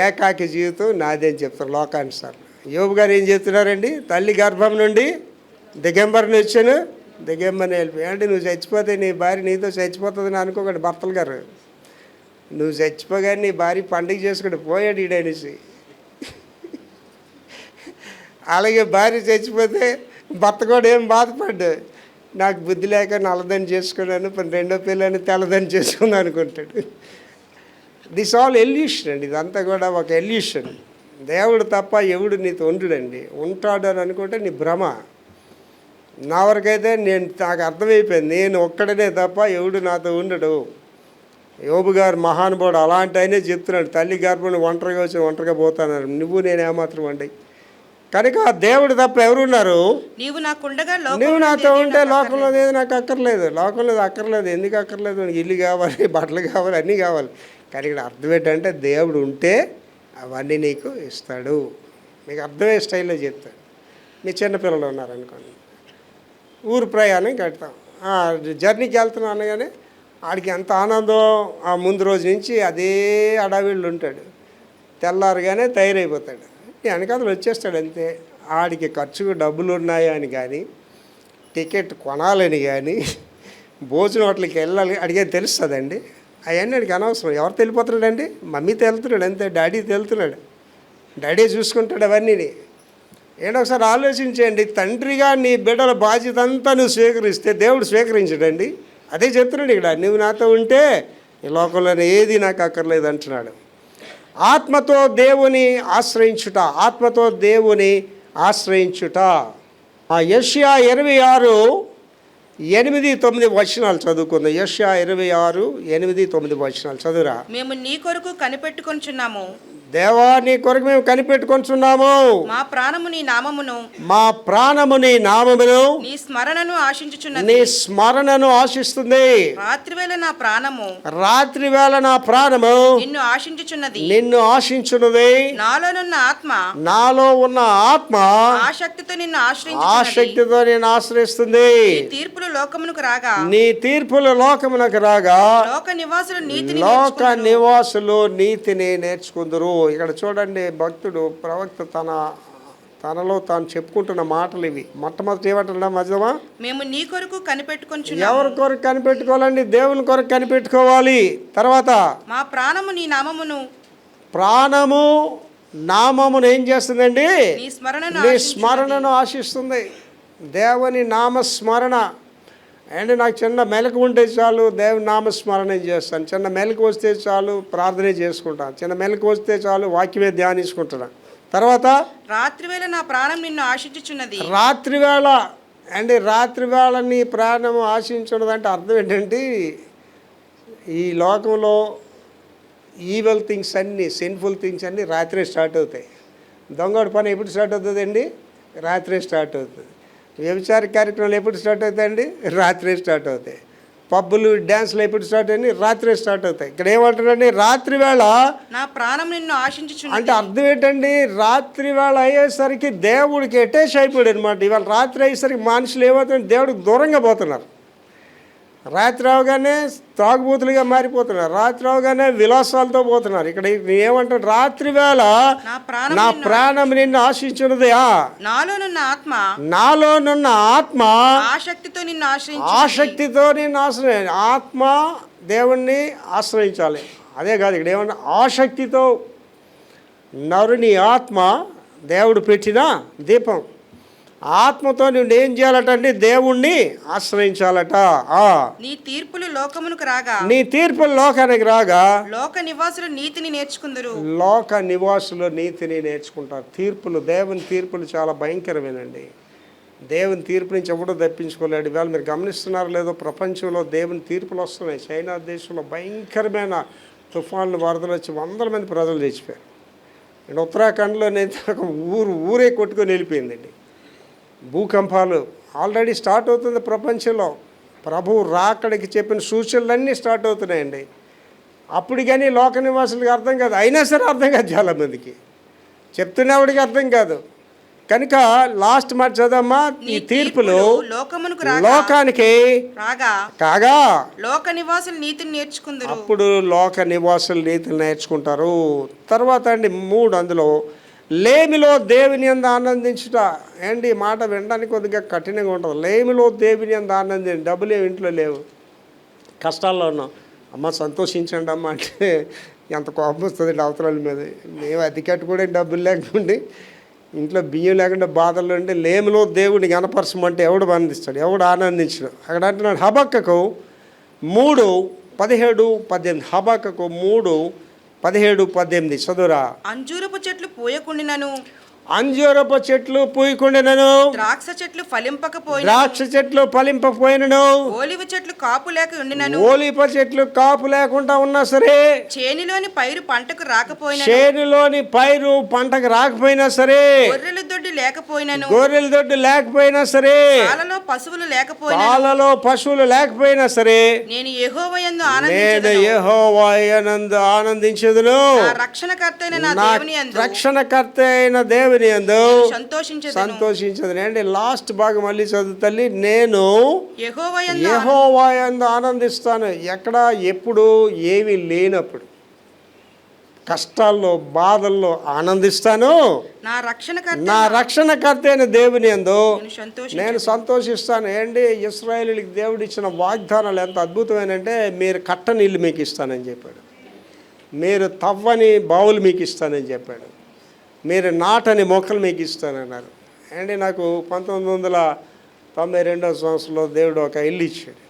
ఏకాకి జీవితం నాది అని చెప్తారు లోకానుసార్లు. యోబు గారు ఏం చెప్తున్నారండి? తల్లి గర్భం నుండి దిగంబరిని వచ్చాను, దిగంబరిని వెళ్ళిపోయి. అంటే నువ్వు చచ్చిపోతే నీ భార్య నీతో చచ్చిపోతుందని అనుకోకండి భర్తలు గారు. నువ్వు చచ్చిపోగానే నీ భార్య పండుగ చేసుకుంటే పోయాడు ఈడనేసి. అలాగే భార్య చచ్చిపోతే భర్త కూడా ఏం బాధపడ్డు, నాకు బుద్ధి లేక నల్లదని చేసుకున్నాను, రెండో పిల్లని తెల్లదని చేసుకున్నాను అనుకుంటాడు. దిస్ ఆల్ ఎల్యూషన్ అండి. ఇదంతా కూడా ఒక ఎల్యూషన్. దేవుడు తప్ప ఎవడు నీతో ఉండడండి. ఉంటాడు అని అనుకుంటే నీ భ్రమ. నా వరకైతే నాకు అర్థమైపోయింది, నేను ఒక్కడనే తప్ప ఎవడు నాతో ఉండడు. యోబు గారు మహానుభావుడు, అలాంటి ఆయనే చెప్తున్నాడు, తల్లి గర్భం ఒంటరిగా వచ్చి ఒంటరిగా పోతాను, నువ్వు నేను ఏమాత్రం అండి. కనుక దేవుడు తప్ప ఎవరున్నారు? నీవు నాతో ఉంటే లోకంలో ఏది నాకు అక్కర్లేదు. లోకంలో అక్కర్లేదు. ఎందుకు అక్కర్లేదు? ఇల్లు కావాలి, బట్టలు కావాలి, అన్నీ కావాలి. కానీ ఇక్కడ అర్థం ఏంటంటే దేవుడు ఉంటే అవన్నీ నీకు ఇస్తాడు. మీకు అర్థమయ్యే స్టైల్లో చెప్తాడు. మీ చిన్నపిల్లలు ఉన్నారనుకోండి, ఊరు ప్రయాణం కడతాం, జర్నీకి వెళ్తున్నాం అనగానే ఆడికి ఎంత ఆనందం. ఆ ముందు రోజు నుంచి అదే అడవిళ్ళు ఉంటాడు. తెల్లారుగానే తయారైపోతాడు, వెనకాతలు వచ్చేస్తాడు అంతే. ఆడికి ఖర్చుకు డబ్బులు ఉన్నాయా అని కానీ, టికెట్ కొనాలని కానీ, భోజనం హోటల్కి వెళ్ళాలి అడిగే తెలుస్తుందండి. అవన్నీ అడిగి అనవసరం. ఎవరు వెళ్ళిపోతున్నాడండి? మమ్మీతో వెళ్తున్నాడు అంతే, డాడీతో వెళ్తున్నాడు, డాడీ చూసుకుంటాడు అవన్నీ. ఏంటో ఒకసారి ఆలోచించండి. తండ్రిగా నీ బిడ్డల బాధ్యత అంతా నువ్వు స్వీకరిస్తే దేవుడు స్వీకరించడండి. అదే చెప్తున్నాడు ఇక్కడ, నువ్వు నాతో ఉంటే ఈ లోకంలో ఏది నాకు అక్కర్లేదు అంటున్నాడు. ఆత్మతో దేవుని ఆశ్రయించుట, ఆత్మతో దేవుని ఆశ్రయించుట. యెషయా 26:8-9 చదువుకుందాం. యెషయా 26:8-9 చదువురా. మేము నీ కొరకు కనిపెట్టుకొనుచున్నాము, దేవా నీ కొరకు మేము కనిపెట్టుకొంచున్నాము. మా ప్రాణము నీ నామమును, మా ప్రాణము నీ నామమును, నీ స్మరణను ఆశించుచున్నది. నీ స్మరణను ఆశిస్తుంది. రాత్రివేళ నా ప్రాణము రాత్రి వేళ నా ప్రాణము నిన్ను ఆశించుచున్నది. నిన్ను ఆశించున్నది. నాలోనున్న ఆత్మ నాలో ఉన్న ఆత్మ ఆసక్తితో నిన్ను ఆశ్రయించుచున్నది. ఆసక్తితో నేను ఆశ్రయిస్తుంది. నీ తీర్పులు లోకమునకు రాగా, నీ తీర్పులు లోకమునకు రాగా లోక నివాసులు నీతిని లోక నేర్చుకొనును. నివాసులు నీతిని నేర్చుకుందరు. ఇక్కడ చూడండి, భక్తుడు ప్రవక్త తనలో తాను చెప్పుకుంటున్న మాటలు ఇవి. మొట్టమొదటి ఏమంటున్నా మధ్యమా? మేము నీ కొరకు కనిపెట్టుకొనుచున్నాము, ఎవరి కొరకు కనిపెట్టుకోవాలండి? దేవుని కొరకు కనిపెట్టుకోవాలి. తర్వాత మా ప్రాణము నీ నామమును, ప్రాణము నామమును ఏం చేస్తుందండి? నీ స్మరణను నీ ఆశించుచున్నది. స్మరణను ఆశిస్తుంది. దేవుని నామస్మరణ. అండ్ నాకు చిన్న మెలకు ఉంటే చాలు దేవుని నామస్మరణ చేస్తాను. చిన్న మెలకు వస్తే చాలు ప్రార్థనే చేసుకుంటాను. చిన్న మెలకు వస్తే చాలు వాక్యమే ధ్యానించుకుంటున్నాను. తర్వాత రాత్రివేళ నా ప్రాణం నిన్ను ఆశించుచున్నది. రాత్రివేళ అండి, రాత్రివేళ నీ ప్రాణము ఆశించున్నదంటే అర్థం ఏంటంటే, ఈ లోకంలో ఈవెల్ థింగ్స్ అన్నీ, సిన్ఫుల్ థింగ్స్ అన్నీ రాత్రే స్టార్ట్ అవుతాయి. దొంగోడి పని ఎప్పుడు స్టార్ట్ అవుతుందండి? రాత్రే స్టార్ట్ అవుతుంది. వ్యభిచార కార్యక్రమాలు ఎప్పుడు స్టార్ట్ అవుతాయండి? రాత్రే స్టార్ట్ అవుతాయి. పబ్బులు డ్యాన్స్లు ఎప్పుడు స్టార్ట్ అయ్యి? రాత్రే స్టార్ట్ అవుతాయి. ఇక్కడ ఏమంటారండి? రాత్రి వేళ నా ప్రాణం నిన్ను ఆశించుచున్నది. అంటే అర్థం ఏంటండి? రాత్రి వేళ అయ్యేసరికి దేవుడికి అటాచ్ అయిపోయాడు అనమాట. ఇవాళ రాత్రి అయ్యేసరికి మనుషులు ఏమవుతుంది? దేవుడికి దూరంగా పోతున్నారు. రాత్రి అవగానే తాగుబోతులుగా మారిపోతున్నారు. రాత్రి అవగానే విలాసాలతో పోతున్నారు. ఇక్కడ ఏమంటారు? రాత్రి వేళ నా ప్రాణం నిన్ను ఆశించున్నది. నాలోనున్న ఆత్మ, నాలోనున్న ఆత్మ ఆసక్తితో నిన్ను ఆసక్తితో నిన్ను ఆత్మ దేవుణ్ణి ఆశ్రయించాలి. అదే కాదు, ఇక్కడ ఏమన్నా ఆసక్తితో నరుని ఆత్మ దేవుడు పెట్టిన దీపం. ఆత్మతో నువ్వు ఏం చేయాలట అంటే దేవుణ్ణి ఆశ్రయించాలట. నీ తీర్పులు లోకమునకు రాగా, నీ తీర్పులు లోకానికి రాగా లోక నివాసులు నీతిని నేర్చుకుందరు. లోక నివాసులు నీతిని నేర్చుకుంటారు. తీర్పులు, దేవుని తీర్పులు చాలా భయంకరమేనండి. దేవుని తీర్పు నుంచి ఎవడో తప్పించుకోలేడు. ఇవాళ మీరు గమనిస్తున్నారు లేదో, ప్రపంచంలో దేవుని తీర్పులు వస్తున్నాయి. చైనా దేశంలో భయంకరమైన తుఫాన్లు, వరదలు వచ్చి 100 మంది ప్రజలు చచ్చిపోయారు. అండ్ ఉత్తరాఖండ్లో నేను ఊరే కొట్టుకొని వెళ్ళిపోయిందండి. భూకంపాలు ఆల్రెడీ స్టార్ట్ అవుతుంది ప్రపంచంలో. ప్రభువు రాకడికి చెప్పిన సూచనలన్నీ స్టార్ట్ అవుతున్నాయండి. అప్పుడు కానీ లోక నివాసులకి అర్థం కాదు. అయినా సరే అర్థం కాదు, చాలామందికి చెప్తున్నవాడికి అర్థం కాదు. కనుక లాస్ట్ మాట చదమ్మా. ఈ తీర్పులు లోకమునకు లోకానికి రాగా కాగా లోక నివాసులు నీతిని నేర్చుకుందరు. అప్పుడు లోక నివాసులు నీతిని నేర్చుకుంటారు. తర్వాత అండి 3 అందులో లేమిలో దేవుని యందు ఆనందించుట. ఏంటి ఈ మాట వినడానికి కొద్దిగా కఠినంగా ఉంటుంది. లేమిలో దేవుని యందు ఆనందించండి. డబ్బులు ఏమి ఇంట్లో లేవు, కష్టాల్లో ఉన్నాం. అమ్మ సంతోషించండి అమ్మ అంటే ఎంత కోపం వస్తుంది అవతరాల మీద. మేము అతి కట్టుకోవడం డబ్బులు లేకుండా, ఇంట్లో బియ్యం లేకుండా బాధల్లో ఉంటే లేమిలో దేవుడిని గణపరచమంటే ఎవడు ఆనందిస్తాడు? ఎవడు ఆనందించడు? అక్కడ అంటున్నాడు హబక్కకు 3:17-18. హబక్కకు 3:17-18 చదువురా. అంజూరపు చెట్లు పూయకుండినను, అంజూరపు చెట్లు పూయకుండినను, ద్రాక్ష చెట్లు ఫలింపకపోయినను, ద్రాక్ష చెట్లు ఫలింపకపోయినను, ఓలివ చెట్లు కాపు లేక ఉండినను, ఓలివ చెట్లు కాపు లేకుండా ఉన్నా సరే, చేనిలోని పైరు పంటకు రాకపోయినను, చేనులోని పైరు పంటకు రాకపోయినా సరే, గొర్రెల దొడ్డి లేకపోయినను, గొర్రెల దొడ్డు లేకపోయినా సరే, పాలలో పశువులు లేకపోయినను, పాలలో పశువులు లేకపోయినా సరే, నేను యెహోవాయందు ఆనందించదును. నా రక్షణకర్తైన నా నా దేవుని యందు రక్షణకర్త అయిన దేవుని యందు సంతోషించెదను. సంతోషించదు. అండి లాస్ట్ భాగం మళ్ళీ చదువు తల్లి. నేను యెహోవాయందు యెహోవా యందు ఆనందిస్తాను. ఎక్కడ, ఎప్పుడు, ఏమీ లేనప్పుడు, కష్టాల్లో బాధల్లో ఆనందిస్తాను. నా రక్షణకర్త అయిన దేవుని యందు సంతోషించెదను. నేను సంతోషిస్తాను. ఏంటి ఇశ్రాయేలుకి దేవుడు ఇచ్చిన వాగ్దానాలు ఎంత అద్భుతమైనంటే, మీరు కట్టని ఇల్లు మీకు ఇస్తానని చెప్పాడు, మీరు తవ్వని బావులు మీకు ఇస్తానని చెప్పాడు, మీరు నాటని మొక్కలు మీకు ఇస్తానన్నారు. అండి నాకు 1992వ సంవత్సరంలో దేవుడు ఒక ఇల్లు ఇచ్చాడు.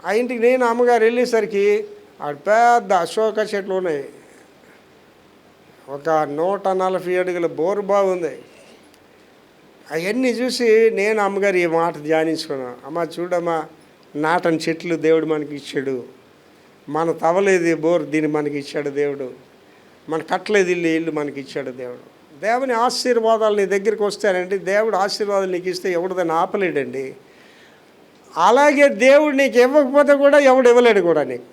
ఆ ఇంటికి నేను అమ్మగారు వెళ్ళేసరికి ఆ పెద్ద అశోక చెట్లు ఉన్నాయి. ఒక 140 అడుగుల బోరు బాగుంది. అవన్నీ చూసి నేను అమ్మగారు ఈ మాట ధ్యానించుకున్నాను. అమ్మ చూడమ్మా, నాటని చెట్లు దేవుడు మనకి ఇచ్చాడు, మన తవ్వలేదు బోరు దీన్ని మనకి ఇచ్చాడు దేవుడు, మన కట్టలేదు ఇల్లు మనకి ఇచ్చాడు దేవుడు. దేవుని ఆశీర్వాదాలు నీ దగ్గరికి వస్తానండి, దేవుడు ఆశీర్వాదాలు నీకు ఇస్తే ఎవడు దాన్ని ఆపలేడండి. అలాగే దేవుడు నీకు ఇవ్వకపోతే కూడా ఎవడు ఇవ్వలేడు కూడా నీకు.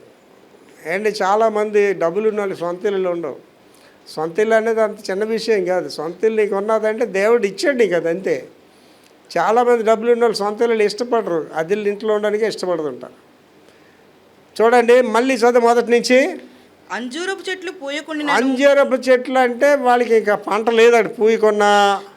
అండి చాలామంది డబ్బులు ఉన్న వాళ్ళు సొంత ఇల్లు ఉండవు. సొంత ఇల్లు అనేది అంత చిన్న విషయం కాదు. సొంత ఇల్లు నీకు ఉన్నదంటే దేవుడు ఇచ్చాడు నీకు, అది అంతే. చాలామంది డబ్బులు ఉన్న వాళ్ళు సొంత ఇల్లు ఇష్టపడరు, అదిల్లు ఇంట్లో ఉండడానికే ఇష్టపడుతుంటారు. చూడండి మళ్ళీ చదువు మొదటి నుంచి. అంజూరపు చెట్లు పూయకుండా, అంజూరపు చెట్లు అంటే వాళ్ళకి ఇంకా పంట లేదండి పూయకున్నా.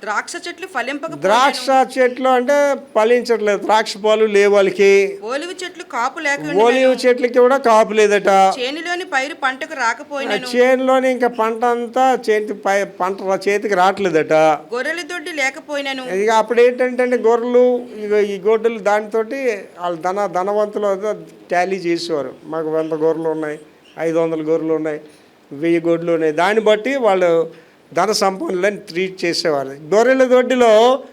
ద్రాక్ష చెట్లు ఫలింపక, ద్రాక్ష చెట్లు అంటే ఫలించట్లేదు, ద్రాక్ష పాలు లేవు వాళ్ళకి. ఓలివ చెట్లు కాపు లేక, ఓలివ చెట్లకి కూడా కాపు లేదట. చేనులోని పైరు పంటకు రాకపోయినా, చేనులోని ఇంకా పంట అంతా పంట చేతికి రావట్లేదట. గొర్రెల దొడ్డి లేకపోయినాను. ఇక అప్పుడు ఏంటంటే గొర్రెలు ఈ గొడ్డలు దానితోటి వాళ్ళు ధనవంతులు టాలీ చేసేవారు. మాకు 100 గొర్రెలు ఉన్నాయి, 500 గొర్రెలు ఉన్నాయి, 1000 గొడ్లు ఉన్నాయి. దాన్ని బట్టి వాళ్ళు ధన సంపన్నులని ట్రీట్ చేసేవారు. గొర్రెల దొడ్డిలో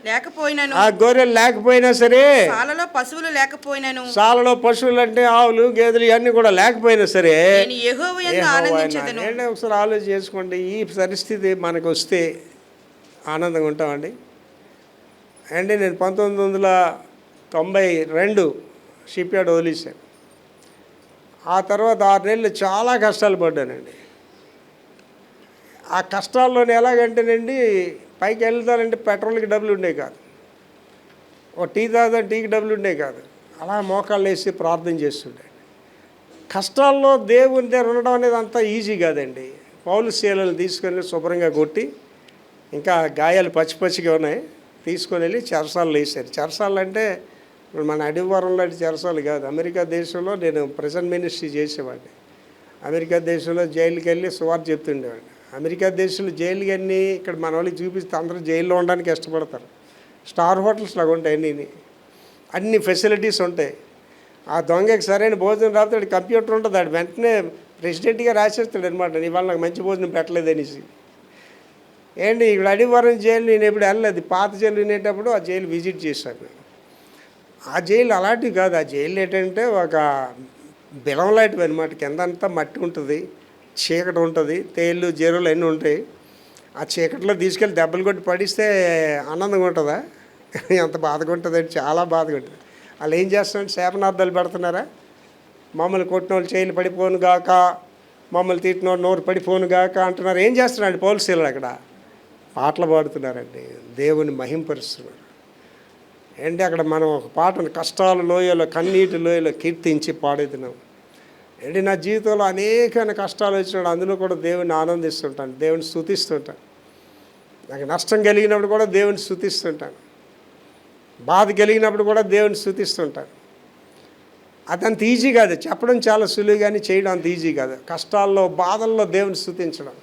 లేకపోయినాను, ఆ గొర్రెలు లేకపోయినా సరే, సాలలో పశువులు లేకపోయినాను, సాలలో పశువులు అంటే ఆవులు గేదెలు ఇవన్నీ కూడా లేకపోయినా సరే, నేను యెహోవా యందు ఆనందించెదను. ఏంటంటే ఒకసారి ఆలోచన చేసుకోండి, ఈ పరిస్థితి మనకు వస్తే ఆనందంగా ఉంటామండి. అండి నేను 1992 షిప్ యార్డ్ వదిలేశాను. ఆ తర్వాత 6 నెలలు చాలా కష్టాలు పడ్డానండి. ఆ కష్టాల్లోనే ఎలాగంటేనండి, పైకి వెళ్తానంటే పెట్రోల్కి డబ్బులు ఉండేవి కాదు, ఓ టీ తాగుతాను టీకి డబ్బులు ఉండేవి కాదు. అలా మోకాళ్ళు వేసి ప్రార్థన చేస్తుండే. కష్టాల్లో దేవుని దగ్గర ఉండడం అనేది అంత ఈజీ కాదండి. పౌలు శీలలు తీసుకొని శుభ్రంగా కొట్టి, ఇంకా గాయాలు పచ్చిగా ఉన్నాయి, తీసుకొని వెళ్ళి చెరసాలలో వేసారు. చెరసాలు అంటే మన అడివారం లాంటి చెరసాలు కాదు. అమెరికా దేశంలో నేను ప్రెజెంట్ మినిస్ట్రీ చేసేవాడిని. అమెరికా దేశంలో జైలుకి వెళ్ళి సువార్త చెప్తుండేవాడిని. అమెరికా దేశంలో జైలుకి అన్నీ ఇక్కడ మన వాళ్ళకి చూపిస్తే అందరూ జైల్లో ఉండడానికి ఇష్టపడతారు. స్టార్ హోటల్స్ లాగా ఉంటాయి, అన్ని ఫెసిలిటీస్ ఉంటాయి. ఆ దొంగకి సరైన భోజనం రాస్తాడు, కంప్యూటర్ ఉంటుంది, ఆడు వెంటనే ప్రెసిడెంట్గా రాసేస్తాడు అనమాట, ఇవాళ నాకు మంచి భోజనం పెట్టలేదనేసి. ఏంటి ఇక్కడ అడివారం జైలు నేను ఎప్పుడు వెళ్ళలేదు, పాత జైలు వినేటప్పుడు ఆ జైలు విజిట్ చేశాను. ఆ జైలు అలాంటివి కాదు. ఆ జైలు ఏంటంటే ఒక బిలం లాంటివి అనమాట. కిందంతా మట్టి ఉంటుంది, చీకటి ఉంటుంది, తేళ్ళు జీరులు అన్నీ ఉంటాయి. ఆ చీకటిలో తీసుకెళ్ళి దెబ్బలు కొట్టి పడిస్తే ఆనందంగా ఉంటుందా? ఎంత బాధగా ఉంటుందండి, చాలా బాధగా ఉంటుంది. వాళ్ళు ఏం చేస్తున్నారంటే శాపనార్థాలు పెడుతున్నారా, మమ్మల్ని కొట్టిన వాళ్ళు చేయిలు పడిపోను గాక, మమ్మల్ని తిట్టిన వాళ్ళు నోరు పడిపోను గాక అంటున్నారు. ఏం చేస్తున్నారండి పోలీసులు? అక్కడ పాటలు పాడుతున్నారండి, దేవుని మహింపరుస్తున్నారు. ఏంటి అక్కడ మనం ఒక పాటను కష్టాల లోయలో, కన్నీటి లోయలో కీర్తించి పాడుతున్నాం. ఏంటి నా జీవితంలో అనేకమైన కష్టాలు వచ్చినాడు, అందులో కూడా దేవుని ఆనందిస్తుంటాను, దేవుని స్తుతిస్తుంటాను. నాకు నష్టం కలిగినప్పుడు కూడా దేవుని స్తుతిస్తుంటాను, బాధ కలిగినప్పుడు కూడా దేవుని స్తుతిస్తుంటాను. అదంత ఈజీ కాదు, చెప్పడం చాలా సులువు కానీ చేయడం అంత ఈజీ కాదు. కష్టాల్లో బాధల్లో దేవుని స్తుతించడం.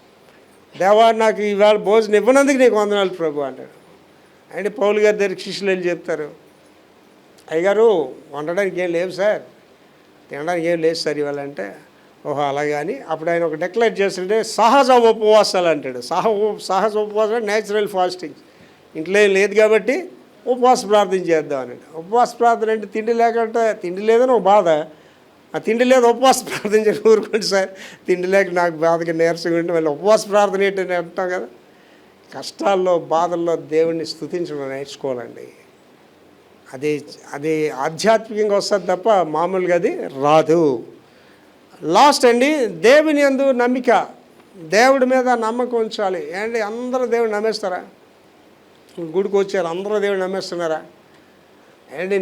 దేవా నాకు ఇవాళ భోజనం ఇవ్వనందుకు నీకు వందనాలు ప్రభు అంటాడు. అంటే పౌలు గారి దగ్గరికి శిష్యులు వెళ్ళి చెప్తారు, అయ్యగారు వండడానికి ఏం లేవు సార్, తినడానికి ఏం లేదు సార్ ఇవాళ అంటే, ఓహో అలాగే అని అప్పుడు ఆయన ఒక డిక్లేర్ చేస్తుంటే సహజ ఉపవాసాలు అంటాడు. సహజ ఉపవాసాలు న్యాచురల్ ఫాస్టింగ్. ఇంట్లో ఏం లేదు కాబట్టి ఉపవాస ప్రార్థన చేద్దాం అనండి. ఉపవాస ప్రార్థన అంటే తిండి లేకుంటే, తిండి లేదని ఒక బాధ, ఆ తిండి లేదు ఉపవాస ప్రార్థన చేసి ఊరుకోండి సార్, తిండి లేక నాకు బాధగా నీరసంగా ఉంటే మళ్ళీ ఉపవాస ప్రార్థన ఏంటని అంటాం కదా. కష్టాల్లో బాధల్లో దేవుణ్ణి స్తుతించడం నేర్చుకోవాలండి. అది ఆధ్యాత్మికంగా వస్తుంది తప్ప మామూలుగా అది రాదు. లాస్ట్ అండి, దేవుని యందు నమ్మిక, దేవుడి మీద నమ్మకం ఉంచాలి. ఏంటి అందరూ దేవుడు నమ్మేస్తారా? గుడికి వచ్చారు అందరూ దేవుడు నమ్మేస్తున్నారా? ఏంటి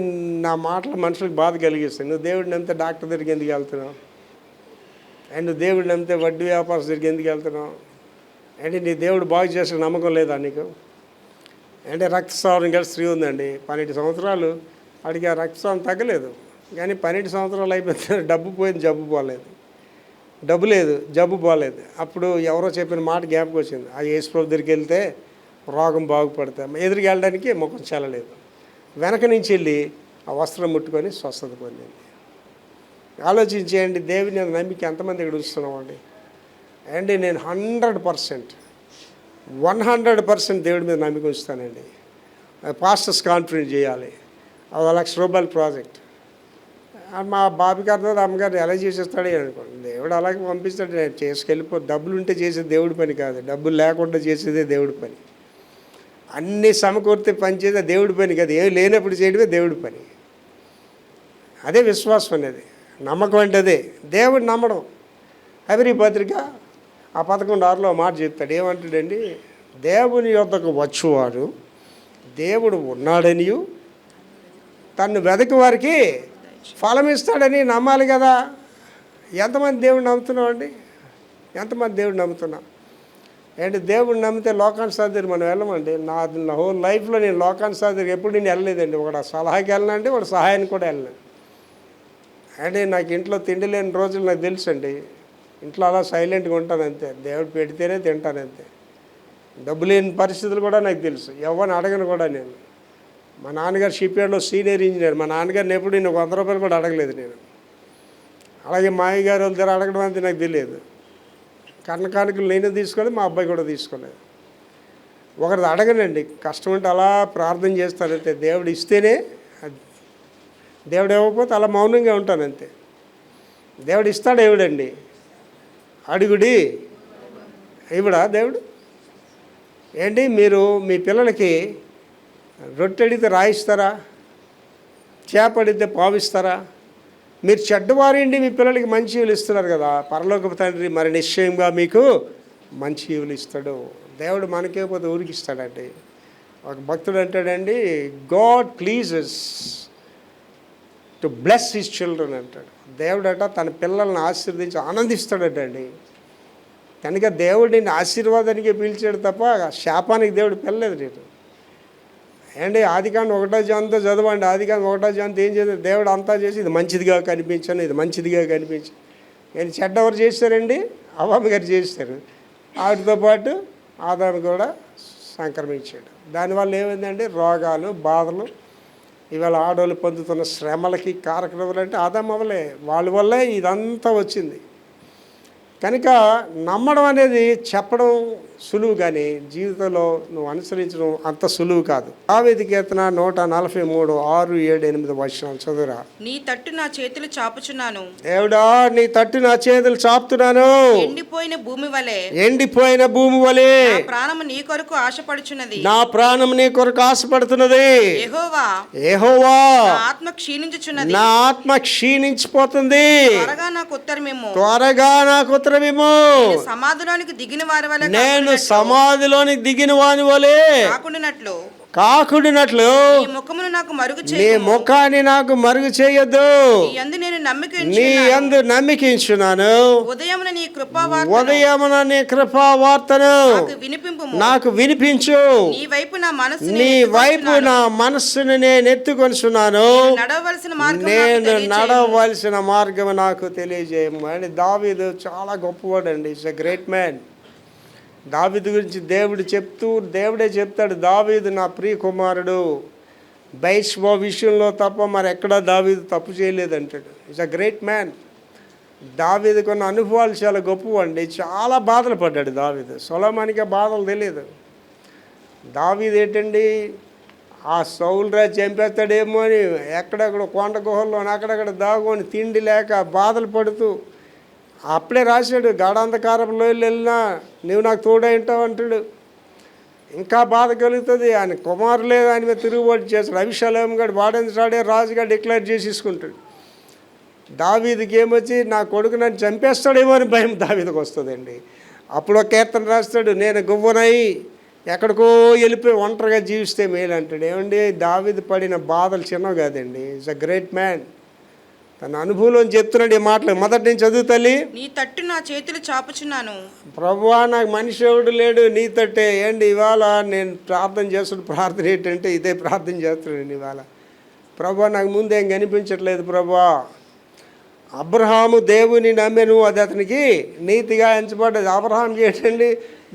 నా మాటలు మనుషులకు బాధ కలిగిస్తాయి. నువ్వు దేవుడిని నమ్మితే డాక్టర్ దగ్గరికి ఎందుకు వెళ్తున్నావు? అండ్ నువ్వు దేవుడిని నమ్మితే వడ్డీ వ్యాపారం దగ్గరికి ఎందుకు వెళ్తున్నావు? అంటే నీ దేవుడు బాగు చేసే నమ్మకం లేదా నీకు? అంటే రక్తస్రావం గల స్త్రీ ఉందండి, 12 సంవత్సరాలు వాడికి ఆ రక్తస్రావం తగ్గలేదు, కానీ 12 సంవత్సరాలు అయిపోతే డబ్బు పోయింది, జబ్బు పోలేదు, డబ్బు లేదు, జబ్బు పోలేదు. అప్పుడు ఎవరో చెప్పిన మాట జ్ఞాపకం వచ్చింది, ఆ యేసుప్రభు దగ్గరికి వెళ్తే రోగం బాగుపడతాం. ఎదురుకి వెళ్ళడానికి ముఖం చల్లలేదు, వెనక నుంచి వెళ్ళి ఆ వస్త్రం ముట్టుకొని స్వస్థత పొందింది. ఆలోచించేయండి, దేవుని నమ్మిక ఎంతమంది ఇక్కడ ఉంచుతున్నామండి. అండి నేను 100% 100% దేవుడి మీద నమ్మిక ఉంచుతానండి. పాస్టర్స్ కాన్ఫరెన్స్ చేయాలి, అది ₹1,00,000 ప్రాజెక్ట్. మా బాబుకి అర్థం అమ్మగారు ఎలా చేసేస్తాడు అనుకోండి. దేవుడు అలాగే పంపిస్తాడు, నేను చేసుకెళ్ళిపో. డబ్బులు ఉంటే చేసేది దేవుడి పని కాదు, డబ్బులు లేకుండా చేసేదే దేవుడి పని. అన్నీ సమకూర్తే పని చేసే దేవుడి పని కాదు, ఏం లేనప్పుడు చేయడమే దేవుడి పని. అదే విశ్వాసం అనేది, నమ్మకం అంటే అదే. దేవుడు నమ్మడం. హెబ్రీ పత్రిక 11:6 మాట చెప్తాడు. ఏమంటాడండి? దేవుని యొద్దకు వచ్చువాడు దేవుడు ఉన్నాడనియు తన్ను వెదకి వారికి ఫలం ఇస్తాడని నమ్మాలి కదా. ఎంతమంది దేవుడు నమ్ముతున్నాం అండి? ఎంతమంది దేవుడు నమ్ముతున్నాం? ఏంటి దేవుడు నమ్మితే లోకానుసారి దగ్గర మనం వెళ్ళమండి. నా హోల్ లైఫ్లో నేను లోకానుసారి దగ్గర ఎప్పుడు నేను వెళ్ళలేదండి. ఒకటి సలహాకి వెళ్ళనండి, ఒకటి సహాయానికి కూడా వెళ్ళను. అంటే నాకు ఇంట్లో తిండి లేని రోజులు నాకు తెలుసు అండి. ఇంట్లో అలా సైలెంట్గా ఉంటాను అంతే, దేవుడు పెడితేనే తింటాను అంతే. డబ్బు లేని పరిస్థితులు కూడా నాకు తెలుసు, ఎవరిని అడగను కూడా నేను. మా నాన్నగారు షిప్ యార్డ్లో సీనియర్ ఇంజనీర్. మా నాన్నగారిని ఎప్పుడు నేను ₹100 కూడా అడగలేదు నేను. అలాగే మా అయ్యగారు వాళ్ళ దగ్గర అడగడం అంతే నాకు తెలియదు. కన్నకానుకలు నేను తీసుకోలేదు, మా అబ్బాయి కూడా తీసుకోలేదు. ఒకరిది అడగనండి, కష్టం ఉంటే అలా ప్రార్థన చేస్తానంతే. దేవుడు ఇస్తేనే, దేవుడు ఇవ్వకపోతే అలా మౌనంగా ఉంటానంతే. దేవుడు ఇస్తాడు ఎవడండి? అడుగుడి ఇవిడా దేవుడు. ఏంటి మీరు మీ పిల్లలకి రొట్టె అడిగితే రాయిస్తారా? చేప అడిగితే పావిస్తారా? మీరు చెడ్డవారండి, మీ పిల్లలకి మంచి ఈవులు ఇస్తున్నారు కదా. పరలోకపు తండ్రి మరి నిశ్చయంగా మీకు మంచి ఈవులు ఇస్తాడు. దేవుడు మనకేపోతే ఊరికి ఇస్తాడండి. ఒక భక్తుడు అంటాడండి, God pleases to bless his children అంటాడు. దేవుడట తన పిల్లల్ని ఆశీర్వదించి ఆనందిస్తాడటండి. కనుక దేవుడు నిన్ను ఆశీర్వాదానికి పిలిచాడు తప్ప శాపానికి దేవుడు పిల్లలేదు నేను. ఏంటి ఆదికాండం 1వ అధ్యాయంతో చదవండి. ఆదికాండం 1వ అధ్యాయంతో ఏం చేశారు? దేవుడు అంతా చేసి ఇది మంచిదిగా కనిపించాను, ఇది మంచిదిగా కనిపించాను. నేను చెడ్డెవరు చేశారండి? అవ్వమ్మ గారు చేశారు. వాటితో పాటు ఆదాము కూడా సంక్రమించాడు. దానివల్ల ఏమైందండి? రోగాలు, బాధలు. ఇవాళ ఆడవాళ్ళు పొందుతున్న శ్రమలకి కారకులు అంటే ఆదాము అవ్వలే, వాళ్ళ వల్లే ఇదంతా వచ్చింది. కనుక నమ్మడం అనేది చెప్పడం సులువు, కానీ జీవితంలో నువ్వు అనుసరించడం అంత సులువు కాదు. దావీదు కీర్తన 143 6, 7, 8 వచనాలు చదువురా. నీ తట్టు నా చేతులు చాపుచున్నాను, దేవుడా నీ తట్టు నా చేతులు చాపుతున్నాను. ఎండిపోయిన భూమి వలె, ఎండిపోయిన భూమి వలె నా ప్రాణము నీ కొరకు ఆశపడుచున్నది. నా ప్రాణం నీ కొరకు ఆశపడుతున్నది. యెహోవా యెహోవా నా ఆత్మ క్షీణించుచున్నది, నా ఆత్మ క్షీణించిపోతుంది. త్వరగా నాకు ఉత్తరమేమో, త్వరగా నాకు ఉత్తరమేమో. సమాధిలోనికి దిగిన వారి వలె నేను సమాధిలోనికి దిగిన వాని వలె కాకుడినట్లు నీ ముఖమును నాకు మరుగు నీ చేయకుము. ముఖాన్ని నాకు మరుగు చేయొద్దు. నీ యందు నేను నమ్మిక నీ ఉంచుచున్నాను. యందు నమ్మికించున్నాను. ఉదయమున నీ కృపావార్తను ఉదయమున నీ కృపా వార్తను నాకు వినిపింపుము. నాకు వినిపించు. నీ వైపు నా మనస్సు నీ వైపు నా మనస్సును నేను ఎత్తుకొనిచున్నాను. నడవలసిన మార్గం నేను నడవలసిన మార్గం నాకు తెలియజేయము అని. దావీదు చాలా గొప్పవాడు అండి. It's a great man. దావీదు గురించి దేవుడే చెప్తాడు, దావీదు నా ప్రియ కుమారుడు, బైష్బో విషయంలో తప్ప మరి ఎక్కడా దావీదు తప్పు చేయలేదంటాడు. It's a great man. దావీదు కొన్ని అనుభవాలు చాలా గొప్పవండి. చాలా బాధలు పడ్డాడు దావీదు. సొలొమోనుకి బాధలు తెలియదు. దావీదు ఏంటండి, ఆ సౌలు రాజు చంపేస్తాడేమో అని ఎక్కడెక్కడ కొండ గుహల్లో అక్కడక్కడ దాగుకొని తిండి లేక బాధలు పడుతూ అప్పుడే రాశాడు, గాఢాంధకారంలో వెళ్ళినా నువ్వు నాకు తోడై ఉంటావు అంటాడు. ఇంకా బాధ కలుగుతుంది. ఆయన కుమారులే ఆయన మీద తిరుగుబాటు చేస్తాడు. అభిషేకం గడు వాడించాడే రాజుగా డిక్లేర్ చేసేసుకుంటాడు. దావీదుకి ఏమొచ్చి నా కొడుకు నన్ను చంపేస్తాడేమో అని భయం దావీదుకు వస్తుందండి. అప్పుడు ఒక కీర్తన రాస్తాడు, నేను గువ్వనై ఎక్కడికో వెళ్ళిపోయి ఒంటరిగా జీవిస్తే మేలు అంటాడు. ఏమండి దావీదు పడిన బాధలు చిన్నవి కాదండి. Is a great man. తన అనుభవం చెప్తున్నాడు ఈ మాటలు. మొదటి నుంచి చదువు తల్లి. నీ తట్టు నా చేతులు చాపుచున్నాను. ప్రభువా నాకు మనిషి ఎవడు లేడు నీ తట్టే. ఏంటి ఇవాళ నేను ప్రార్థన చేస్తున్న ప్రార్థన ఏంటంటే ఇదే ప్రార్థన చేస్తున్నాను ఇవాళ. ప్రభువా నాకు ముందేం కనిపించట్లేదు ప్రభువా. అబ్రహాము దేవుని నమ్మెను, అది అతనికి నీతిగా ఎంచబడ్డది. అబ్రహాం ఏంటండి,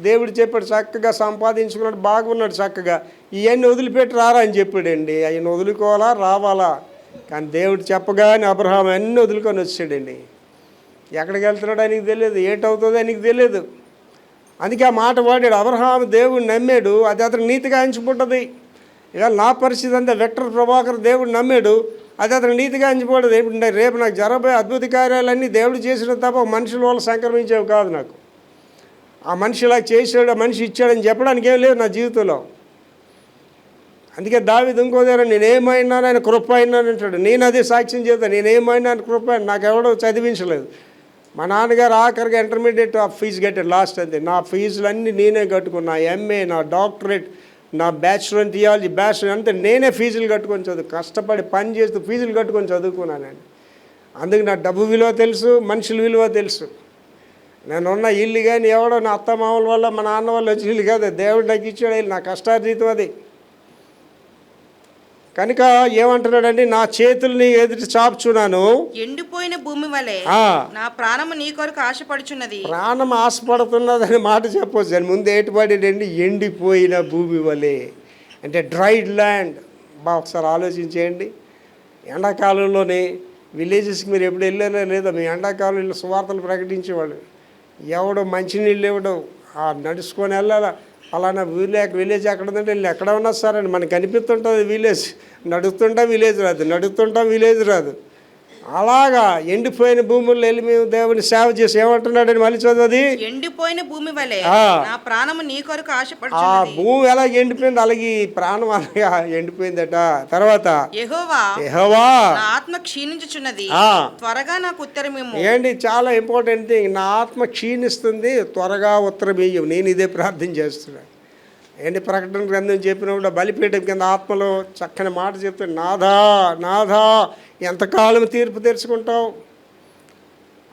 దేవుడు చెప్పాడు చక్కగా సంపాదించుకున్నాడు, బాగున్నాడు చక్కగా, ఇవన్నీ వదిలిపెట్టి రారా అని చెప్పాడండి. ఆయన వదులుకోవాలా రావాలా? కానీ దేవుడు చెప్పగానే అబ్రహాం అన్నీ వదులుకొని వచ్చాడండి. ఎక్కడికి వెళ్తున్నాడు ఆయనకి తెలియదు, ఏటవుతుందో ఆయనకి తెలియదు. అందుకే ఆ మాట వాడాడు. అబ్రహాము దేవుడు నమ్మాడు, అది అతను నీతిగా ఎంచుకుంటుంది. ఇవాళ నా పరిస్థితి అంతా విక్టర్ ప్రభాకర్ దేవుడు నమ్మాడు, అది అతను నీతిగా ఎంచుకోవడం. రేపు నాకు జరగబోయే అద్భుత కార్యాలన్నీ దేవుడు చేసిన తప్ప మనుషుల వల్ల సంక్రమించేవి కాదు. నాకు ఆ మనిషి ఇలా చేసాడు, ఆ మనిషి ఇచ్చాడని చెప్పడానికి ఏం లేదు నా జీవితంలో. అందుకే దావీదు ఇంకో దగ్గర నేనేమైనా ఆయన కృప అయినాను అంటాడు. నేను అదే సాక్ష్యం చేస్తాను, నేనేమైనా ఆయన కృప అయినా. నాకు ఎవడో చదివించలేదు. మా నాన్నగారు ఆఖరిగా ఇంటర్మీడియట్ ఫీజు కట్టాడు లాస్ట్. అంతే. నా ఫీజులన్నీ నేనే కట్టుకున్నా. ఎంఏ, నా డాక్టరేట్, నా బ్యాచులర్ ఇన్ థియాలజీ, బ్యాచులర్ అంతే నేనే ఫీజులు కట్టుకొని కష్టపడి పని చేస్తూ ఫీజులు కట్టుకొని చదువుకున్నానండి. అందుకు నా డబ్బు విలువ తెలుసు, మనుషుల విలువ తెలుసు. నేనున్న ఇల్లు కానీ ఎవడో నా అత్త మామూల వల్ల మా నాన్న వల్ల వచ్చి ఇల్లు కాదు, దేవుడు నాకు ఇచ్చాడు ఇల్లు, నా కష్టార్జితం అది. కనుక ఏమంటున్నాడండి, నా చేతుల్ని ఎదుటి చాపుచున్నాను, ఎండిపోయిన భూమి వలె నా ప్రాణము నీ కొరకు ఆశపడుచున్నది. ప్రాణం ఆశపడుతున్నదని మాట చెప్పొచ్చు. దాని ముందు ఏటుపడేటండి, ఎండిపోయిన భూమి వలె అంటే డ్రైడ్ ల్యాండ్. ఒకసారి ఆలోచించేయండి. ఎండాకాలంలోనే విలేజెస్కి మీరు ఎప్పుడు వెళ్ళారో లేదో, మీ ఎండాకాలంలో సువార్తలు ప్రకటించేవాళ్ళు. ఎవడో మంచినీళ్ళు ఇవ్వడం, నడుచుకొని వెళ్ళాలా. అలానా విలేజ్ ఎక్కడ ఉందంటే వెళ్ళి ఎక్కడ ఉన్నా సరే అని మనకు కనిపిస్తుంటుంది విలేజ్. నడుస్తుంటాం విలేజ్ రాదు, నడుస్తుంటాం విలేజ్ రాదు. అలాగా ఎండిపోయిన భూముల్లో వెళ్ళి మేము దేవుని సేవ చేసి ఏమంటున్నాడని మళ్ళీ చదవది, ఎండిపోయిన భూమి వలె నా ప్రాణము నీ కొరకు ఆ ఆశపడుచున్నది. భూమి ఎలా ఎండిపోయింది అలాగే ఈ ప్రాణం అలాగా ఎండిపోయిందట. తర్వాత యెహోవా యెహోవా నా ఆత్మ క్షీణించుచున్నది, త్వరగా నాకు ఉత్తరమిమ్ము. ఏంటి చాలా ఇంపార్టెంట్ థింగ్, నా ఆత్మ క్షీణిస్తుంది, త్వరగా ఉత్తరం ఇయ్యం. నేను ఇదే ప్రార్థన చేస్తున్నాను. ఏంటి ప్రకటన గ్రంథం చెప్పినప్పుడు బలిపీఠం కింద ఆత్మలో చక్కని మాట చెప్తాడు, నాథా నాథా ఎంతకాలం తీర్పు తెరుచుకుంటావు.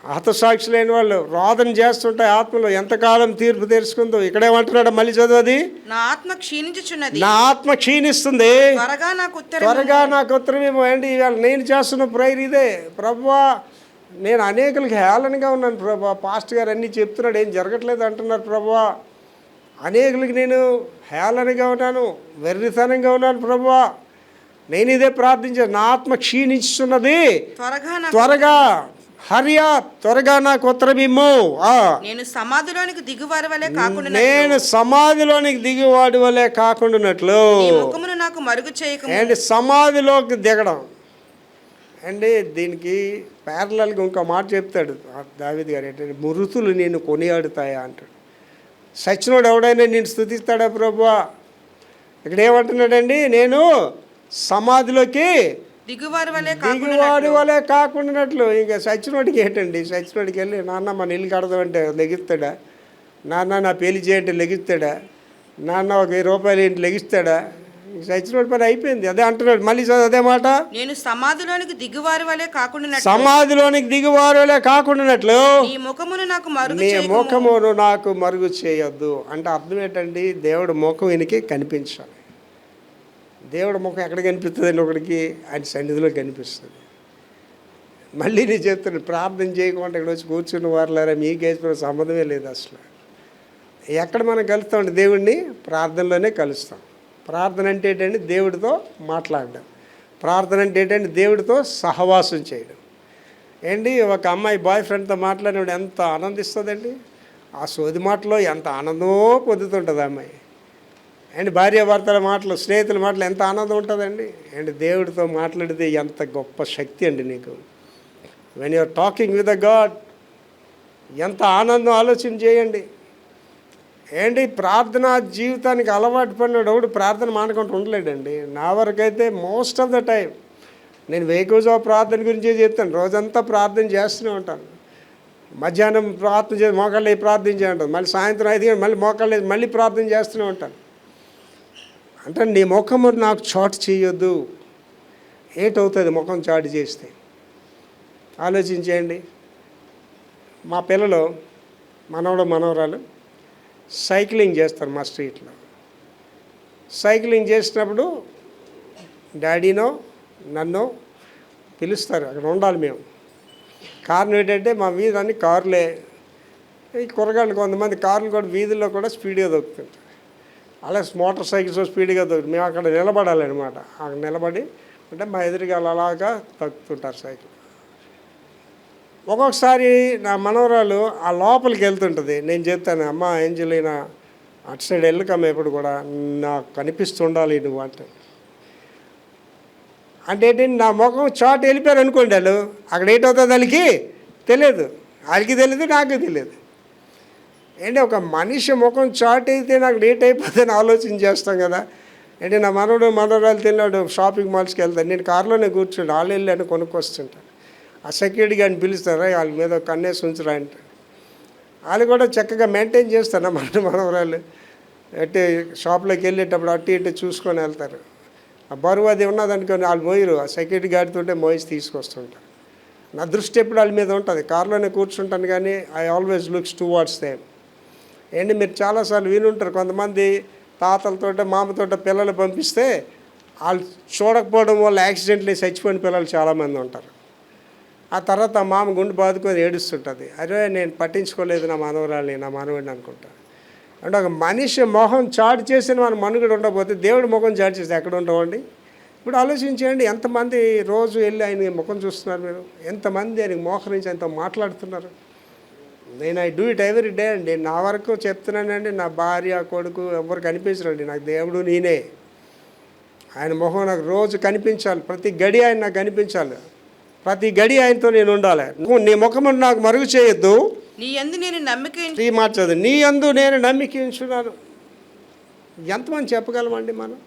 హతసాక్షి లేని వాళ్ళు రోదన చేస్తుంటాయి ఆత్మలో, ఎంతకాలం తీర్పు తెరుచుకుంటావు. ఇక్కడేమంటున్నాడు మళ్ళీ చదవది, నా ఆత్మ క్షీణించుచున్నది, నా ఆత్మ క్షీణిస్తుంది, త్వరగా నాకు ఉత్తరం ఏమో. ఏంటి ఇవాళ నేను చేస్తున్న ప్రేయర్ ఇదే, ప్రభువా నేను అనేకులకి హేళనగా ఉన్నాను ప్రభువా, పాస్టర్ గారు అన్నీ చెప్తున్నాడు ఏం జరగట్లేదు అంటున్నారు ప్రభువా, అనేకులకి నేను హేళనగా ఉన్నాను, వెర్రితనంగా ఉన్నాను ప్రభువా, నేను ఇదే ప్రార్థించాను. నా ఆత్మ క్షీణిస్తున్నది, త్వరగా హరియా, త్వరగా నాకు ఉత్తరమిమ్ము. నేను సమాధిలోనికి దిగువారి వలె కాకుండా, నేను సమాధిలోనికి దిగువాడి వలె కాకుండానట్లు ముఖమును నాకు మరుగు చేయకు. ఏంటి సమాధిలోకి దిగడం అండి. దీనికి ప్యారలల్గా ఇంకో మాట చెప్తాడు దావీదు గారు, ఏంటంటే మృతులు నేను కొనియాడుతాయా అంటాడు. సచ్చినోడు ఎవడైనా నేను స్తుతిస్తాడా ప్రభువా. ఇక్కడ ఏమంటున్నాడండి, నేను సమాధిలోకి దిగువారి వలె కాకుండానట్లు. ఇంకా సచ్చినోడికి ఏంటండి, సచ్చినోడికి వెళ్ళి నాన్న మన ఇల్లు కడదామంటే లెగిస్తాడా, నాన్న నా పెళ్లి చేయంటే లెగిస్తాడా, నాన్న ఒక 1000 రూపాయలు ఏంటి లెగిస్తాడా. సచ్చినోడి పని అయిపోయింది. అదే అంటున్నాడు మళ్ళీ అదే మాట, నేను సమాధిలోనికి దిగువారి వలె కాకుండా, సమాధిలోనికి దిగువారి వలె కాకుండానట్లు నీ ముఖమును నాకు మరుగు చేయొద్దు. అంటే అర్థం ఏంటండి, దేవుడు ముఖం ఈయనకి కనిపించాలి. దేవుడు ముఖం ఎక్కడ కనిపిస్తుందండి ఒకడికి, ఆయన సన్నిధిలో కనిపిస్తుంది. మళ్ళీ నేను చెప్తాను, ప్రార్థన చేయకుండా ఇక్కడ వచ్చి కూర్చున్న వారులారా మీకేసిన సంబంధమే లేదు అసలు. ఎక్కడ మనం కలుస్తామండి దేవుడిని, ప్రార్థనలోనే కలుస్తాం. ప్రార్థన అంటే ఏంటంటే దేవుడితో మాట్లాడడం, ప్రార్థన అంటే ఏంటంటే దేవుడితో సహవాసం చేయడం. ఏంటి ఒక అమ్మాయి బాయ్ ఫ్రెండ్తో మాట్లాడినప్పుడు ఎంత ఆనందిస్తుందండి, ఆ సోది మాటలో ఎంత ఆనందమో పొందుతుంటుంది అమ్మాయి. అండ్ భార్యాభర్తల మాటలు, స్నేహితుల మాటలు ఎంత ఆనందం ఉంటుందండి. అండ్ దేవుడితో మాట్లాడితే ఎంత గొప్ప శక్తి అండి నీకు. When you're talking with the God ఎంత ఆనందం ఆలోచన చేయండి. ఏంటి ప్రార్థన జీవితానికి అలవాటు పడినోడు ప్రార్థన మానకుండా ఉండలేడండి. నా వరకైతే మోస్ట్ ఆఫ్ ద టైం నేను వేకువజావ ప్రార్థన గురించే చెప్తాను. రోజంతా ప్రార్థన చేస్తూనే ఉంటాను. మధ్యాహ్నం ప్రార్థన చేసి మోకాళ్ళు ప్రార్థన చేయంటాను, మళ్ళీ సాయంత్రం 5 గంటలు మళ్ళీ మోకాళ్ళు మళ్ళీ ప్రార్థన చేస్తూనే ఉంటాను. అంటే నీ ముఖము నాకు చాటు చేయొద్దు. ఏటవుతుంది ముఖం చాటు చేస్తే? ఆలోచించేయండి. మా పిల్లలు మనవరాలు సైక్లింగ్ చేస్తారు మా స్ట్రీట్లో. సైక్లింగ్ చేసినప్పుడు డాడీనో నన్ను పిలుస్తారు, అక్కడ ఉండాలి మేము. కారణం ఏంటంటే మా వీధి అన్ని కార్లే. ఈ కూరగాయలు కొంతమంది కార్లు కూడా వీధుల్లో కూడా స్పీడ్గా దొక్కుతుంటారు. అలాగే మోటార్ సైకిల్స్ స్పీడ్గా దొరుకుతుంది. మేము అక్కడ నిలబడాలన్నమాట. అక్కడ నిలబడి అంటే మా ఎదురుగా అలాగా తగ్గుతుంటారు సైకిల్. ఒక్కొక్కసారి నా మనవరాలు ఆ లోపలికి వెళ్తుంటుంది, నేను చెప్తాను, అమ్మ ఏంజలీనా అటు సైడ్ వెళ్ళకమ్మ ఎప్పుడు కూడా, నాకు కనిపిస్తుండాలి నువ్వు అంటే ఏంటి, నా ముఖం చాటు వెళ్ళిపోయారు అనుకోండి వాళ్ళు, అక్కడ ఏంటవుతుంది వాళ్ళకి తెలియదు, వాళ్ళకి తెలియదు, నాకు తెలియదు. ఏంటి ఒక మనిషి ముఖం చాటు అయితే నాకు లేట్ అయిపోతుందని ఆలోచన చేస్తాం కదా. అంటే నా మనవరాలు తిన్నాడు షాపింగ్ మాల్స్కి వెళ్తాను, నేను కారులోనే కూర్చుంటాను, వాళ్ళు వెళ్ళాను కొనుక్కొస్తుంటాను. ఆ సెక్యూరిటీ గారిని పిలుస్తారా, వాళ్ళ మీద ఒక కన్నేసి ఉంచురా అంటే వాళ్ళు కూడా చక్కగా మెయింటైన్ చేస్తారు. మనవరాలు అంటే షాప్లోకి వెళ్ళేటప్పుడు అటు ఇటు చూసుకొని వెళ్తారు. ఆ బరువు అది ఉన్నదనుకొని వాళ్ళు మోయరు, ఆ సెక్యూరిటీ గార్డ్తోటే మోయిసి తీసుకొస్తుంటారు. నా దృష్టి ఎప్పుడు వాళ్ళ మీద ఉంటుంది, కారులోనే కూర్చుంటాను కానీ I always looks towards them. ఏంటి మీరు చాలాసార్లు వినుంటారు, కొంతమంది తాతలతోట మామతోట పిల్లలు పంపిస్తే వాళ్ళు చూడకపోవడం వల్ల యాక్సిడెంట్లు చచ్చిపోయిన పిల్లలు చాలామంది ఉంటారు. ఆ తర్వాత మామ గుండె బాదుకొని ఏడుస్తుంటుంది, అరే నేను పట్టించుకోలేదు నా మనవరాల్ని, నా మనవడిని అనుకుంటా. అంటే ఒక మనిషి మొహం చాటు చేసిన మన మనుగడ ఉండకపోతే దేవుడి ముఖం చాటు చేస్తే ఎక్కడ ఉంటామండి? ఇప్పుడు ఆలోచించండి, ఎంతమంది రోజు వెళ్ళి ఆయన ముఖం చూస్తున్నారు మీరు, ఎంతమంది ఆయనకి మోకరించి ఎంత మాట్లాడుతున్నారు. నేను I do it every day అండి. నా వరకు చెప్తున్నానండి, నా భార్య కొడుకు ఎవరు కనిపించరండి, నాకు దేవుడు నేనే. ఆయన మొహం నాకు రోజు కనిపించాలి, ప్రతి గడి ఆయన నాకు కనిపించాలి, ప్రతి గడి ఆయనతో నేను ఉండాలి. నీ ముఖము నాకు మరుగు చేయొద్దు, నీ యందు నేను నమ్మిక ఈ మాట చదువు, నీ యందు నేను నమ్మిక ఉంచున్నాను. ఎంతమంది చెప్పగలమండి మనం?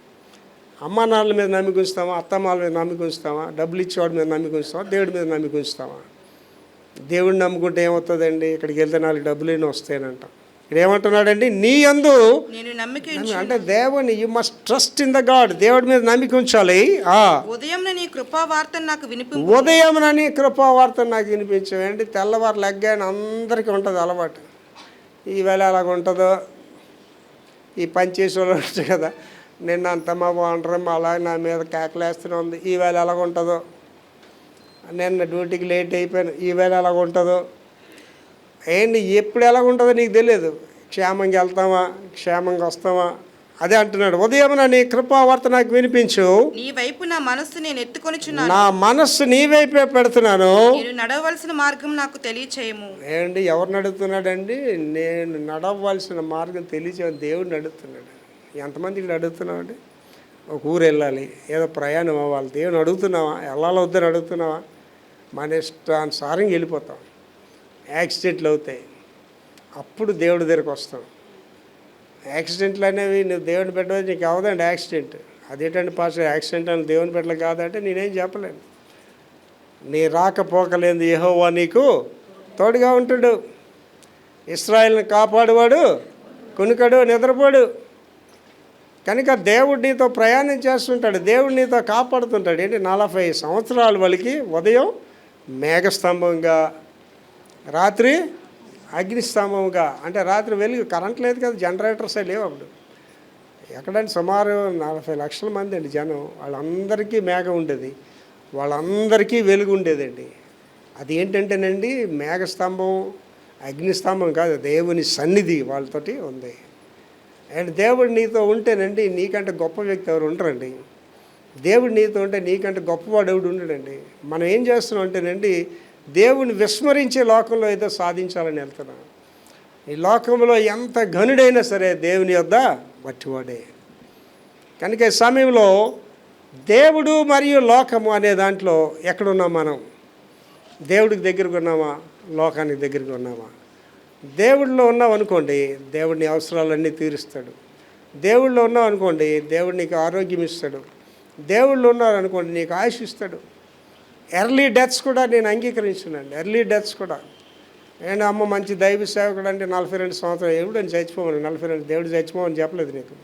అమ్మా నాన్నల మీద నమ్మిక ఉంచుతామా, అత్తమ్మాల మీద నమ్మిక ఉంచుతామా, డబ్బులు ఇచ్చేవాడి మీద నమ్మిక ఉంచుతామా, దేవుడి మీద నమ్మిక ఉంచుతామా? దేవుడిని నమ్ముకుంటే ఏమవుతుందండి, ఇక్కడికి వెళ్తే 4 డబ్బులు వస్తాయనంట. ఇక్కడ ఏమంటున్నాడండి, నీ యందు నేను నమ్మిక అంటే దేవుని, you must trust in the God, దేవుడి మీద నమ్మిక ఉంచాలి. ఉదయం నీ కృపావార్తను నాకు వినిపించు, ఉదయంనని కృపావార్తను నాకు వినిపించండి. తెల్లవారు లెగ్గాని అందరికీ ఉంటుంది అలవాటు, ఈవేళ అలాగ ఉంటుందో, ఈ పని చేసేవాళ్ళు ఉంటుంది కదా, నిన్న అంత మా బాగుంటారు అలా నా మీద కేకలేస్తూనే ఉంది, ఈవేళ ఎలాగ ఉంటుందో, నిన్న డ్యూటీకి లేట్ అయిపోయాను, ఈవేళ ఎలాగ ఉంటుందో, ఏంటి ఎప్పుడు ఎలాగ ఉంటుందో నీకు తెలియదు. క్షేమంగా వెళ్తామా, క్షేమంగా వస్తామా, అదే అంటున్నాడు. ఉదయం నీ కృపావార్త నాకు వినిపించు, నీ వైపు నా మనస్సు నేను ఎత్తుకొనిచున్నాను, నా మనస్సు నీ వైపే పెడుతున్నాను, నేను నడవలసిన మార్గం నాకు తెలియచేయము. ఏంటి ఎవరు నడుగుతున్నాడండి? నేను నడవలసిన మార్గం తెలియచేయని దేవుడిని అడుగుతున్నాడు. ఎంతమంది ఇక్కడ అడుగుతున్నావు అండి? ఒక ఊరు వెళ్ళాలి, ఏదో ప్రయాణం అవ్వాలి, దేవుని అడుగుతున్నావా? వెళ్ళాలో వద్దని అడుగుతున్నావా? మన ఇష్టానుసారంగా వెళ్ళిపోతాం, యాక్సిడెంట్లు అవుతాయి, అప్పుడు దేవుడి దగ్గరికి వస్తాం. యాక్సిడెంట్లు అనేవి నువ్వు దేవుని పెట్టడం నీకు అవదండి యాక్సిడెంట్. అదేంటంటే పాస్టర్ యాక్సిడెంట్ అని దేవుని పెట్టలే కాదంటే నేనేం చెప్పలేను. నీ రాకపోకలేంది యెహోవా నీకు తోడుగా ఉంటాడు, ఇశ్రాయేలుని కాపాడువాడు, కునుకడు నిద్రపోడు. కనుక దేవుడు నీతో ప్రయాణం చేస్తుంటాడు, దేవుడు నీతో కాపాడుతుంటాడు. ఏంటి 40 సంవత్సరాల వాళ్ళకి ఉదయం మేఘస్తంభంగా, రాత్రి అగ్నిస్తంభంగా. అంటే రాత్రి వెలుగు, కరెంట్ లేదు కదా, జనరేటర్స్ లేవు అప్పుడు. ఎక్కడంటే సుమారు 40 లక్షల మంది అండి జనం, వాళ్ళందరికీ మేఘం ఉండేది, వాళ్ళందరికీ వెలుగు ఉండేదండి. అది ఏంటంటేనండి మేఘస్తంభం, అగ్నిస్తంభం కాదు, దేవుని సన్నిధి వాళ్ళతోటి ఉంది. అండ్ దేవుడు నీతో ఉంటేనండి నీకంటే గొప్ప వ్యక్తి ఎవరు ఉండరండి. దేవుడు నీతో ఉంటే నీకంటే గొప్పవాడు ఎవడు ఉండడండి. మనం ఏం చేస్తున్నాం అంటేనండి, దేవుని విస్మరించే లోకంలో ఏదో సాధించాలని వెళ్తున్నాం. ఈ లోకంలో ఎంత ఘనుడైనా సరే దేవుని యొద్ద వట్టివాడే. కనుక ఈ సమయంలో దేవుడు మరియు లోకము అనే దాంట్లో ఎక్కడున్నాం మనం? దేవుడికి దగ్గరకు ఉన్నామా, లోకానికి దగ్గరకు ఉన్నామా? దేవుడిలో ఉన్నాం అనుకోండి, దేవుడిని అవసరాలన్నీ తీరుస్తాడు. దేవుడిలో ఉన్నాం అనుకోండి, దేవుడు నీకు ఆరోగ్యం ఇస్తాడు. దేవుళ్ళు ఉన్నారనుకోండి, నీకు ఆయుష్ ఇస్తాడు. ఎర్లీ డెత్స్ కూడా నేను అంగీకరించున్నాను, ఎర్లీ డెత్స్ కూడా. నేను అమ్మ మంచి దైవ సేవకుడు అంటే 42 సంవత్సరాలు ఎవడని చచ్చిపోమని, 42 దేవుడు చచ్చిపోమని చెప్పలేదు నీకు.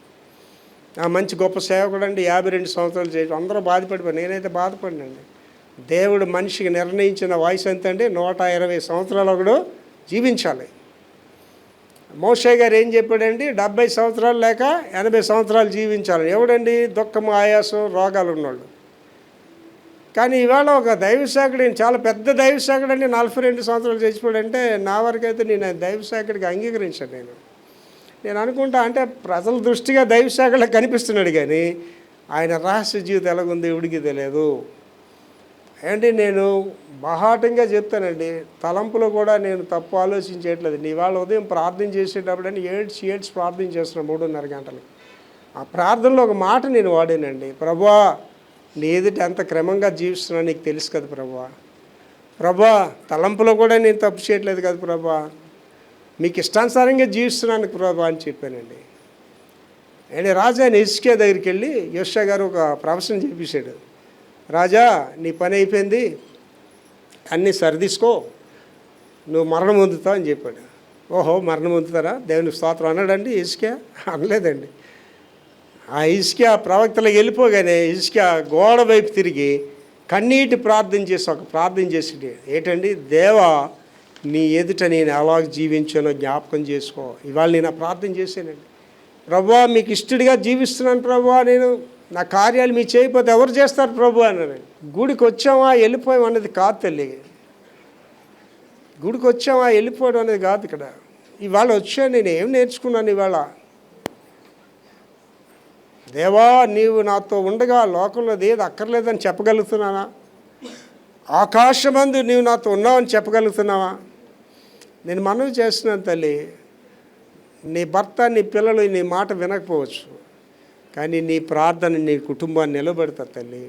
ఆ మంచి గొప్ప సేవకుడు అంటే 52 సంవత్సరాలు చేయడం, అందరూ బాధపడిపోయి, నేనైతే బాధపడినండి. దేవుడు మనిషికి నిర్ణయించిన వయసు ఎంత అంటే 120 సంవత్సరాలు ఒకడు జీవించాలి. మోషే గారు ఏం చెప్పాడండి? 70 సంవత్సరాలు లేక 80 సంవత్సరాలు జీవించాలి. ఎవడండి? దుఃఖము, ఆయాసం, రోగాలు ఉన్నవాళ్ళు. కానీ ఇవాళ ఒక దైవశాఖుడు, చాలా పెద్ద దైవశాఖుడు అండి 42 సంవత్సరాలు చచ్చిపోయాడంటే, నా వరకైతే నేను దైవశాఖుడికి అంగీకరించాను. నేను అనుకుంటా, అంటే ప్రజల దృష్టిగా దైవశాఖలో కనిపిస్తున్నాడు కానీ ఆయన రహస్య జీవితం ఎలాగుంది ఎవడికి తెలియదు. ఏంటి నేను బహాటంగా చెప్తానండి, తలంపులో కూడా నేను తప్పు ఆలోచించేయట్లేదు. నీ వాళ్ళ ఉదయం ప్రార్థన చేసేటప్పుడు అని ఏడ్చి ప్రార్థన చేస్తున్నాను 3:30 గంటలకు. ఆ ప్రార్థనలో ఒక మాట నేను వాడానండి, ప్రభువా నీ ఎదుట ఎంత క్రమంగా జీవిస్తున్నా నీకు తెలుసు కదా ప్రభా, తలంపులో కూడా నేను తప్పు చేయట్లేదు కదా ప్రభా, మీకు ఇష్టానుసారంగా జీవిస్తున్నాను ప్రభా అని చెప్పానండి. అండ్ రాజా ఆయన హిజ్కియా దగ్గరికి వెళ్ళి యోషియా గారు ఒక ప్రవచనం చేపించాడు. రాజా నీ పని అయిపోయింది, అన్నీ సరిదీసుకో, నువ్వు మరణం పొందుతావు అని చెప్పాడు. ఓహో మరణం పొందుతారా, దేవునికి స్తోత్రం అన్నాడండి హిజ్కియా? అనలేదండి. ఆ హిజ్కియా ప్రవక్తలకు వెళ్ళిపోగానే హిజ్కియా గోడ వైపు తిరిగి కన్నీటి ప్రార్థన చేసి ఒక ప్రార్థన చేసి, ఏంటండి దేవా నీ ఎదుట నేను ఎలా జీవించానో జ్ఞాపకం చేసుకో. ఇవాళ నేను ఆ ప్రార్థన చేశానండి. ప్రభువా మీకు ఇష్టడిగా జీవిస్తున్నాను ప్రభువా, నేను నా కార్యాలు మీరు చేయకపోతే ఎవరు చేస్తారు ప్రభు అన్నాను. గుడికి వచ్చామా వెళ్ళిపోయాం అనేది కాదు తల్లి, గుడికి వచ్చామా వెళ్ళిపోవడం అనేది కాదు. ఇక్కడ ఇవాళ వచ్చాను, నేను ఏం నేర్చుకున్నాను ఇవాళ, దేవా నీవు నాతో ఉండగా లోకంలో ఏది అక్కర్లేదని చెప్పగలుగుతున్నానా? ఆకాశమందు నీవు నాతో ఉన్నావని చెప్పగలుగుతున్నావా? నేను మనవి చేస్తున్నాను తల్లి, నీ భర్త నీ పిల్లలు నీ మాట వినకపోవచ్చు, కానీ నీ ప్రార్థన నీ కుటుంబాన్ని నిలబెడతా తల్లి.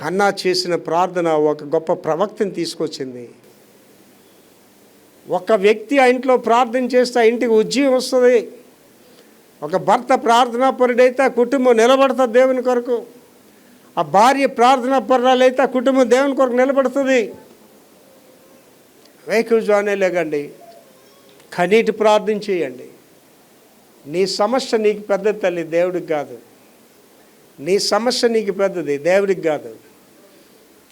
హన్నా చేసిన ప్రార్థన ఒక గొప్ప ప్రవక్తని తీసుకొచ్చింది. ఒక వ్యక్తి ఆ ఇంట్లో ప్రార్థన చేస్తే ఆ ఇంటికి ఉద్యోగం వస్తుంది. ఒక భర్త ప్రార్థనాపరుడైతే ఆ కుటుంబం నిలబడుతుంది దేవుని కొరకు. ఆ భార్య ప్రార్థనాపరురాలైతే ఆ కుటుంబం దేవుని కొరకు నిలబడుతుంది. వేకువజామునే లేకండి, కన్నీటి ప్రార్థన చేయండి. నీ సమస్య నీకు పెద్దది తల్లి, దేవుడికి కాదు. నీ సమస్య నీకు పెద్దది, దేవుడికి కాదు.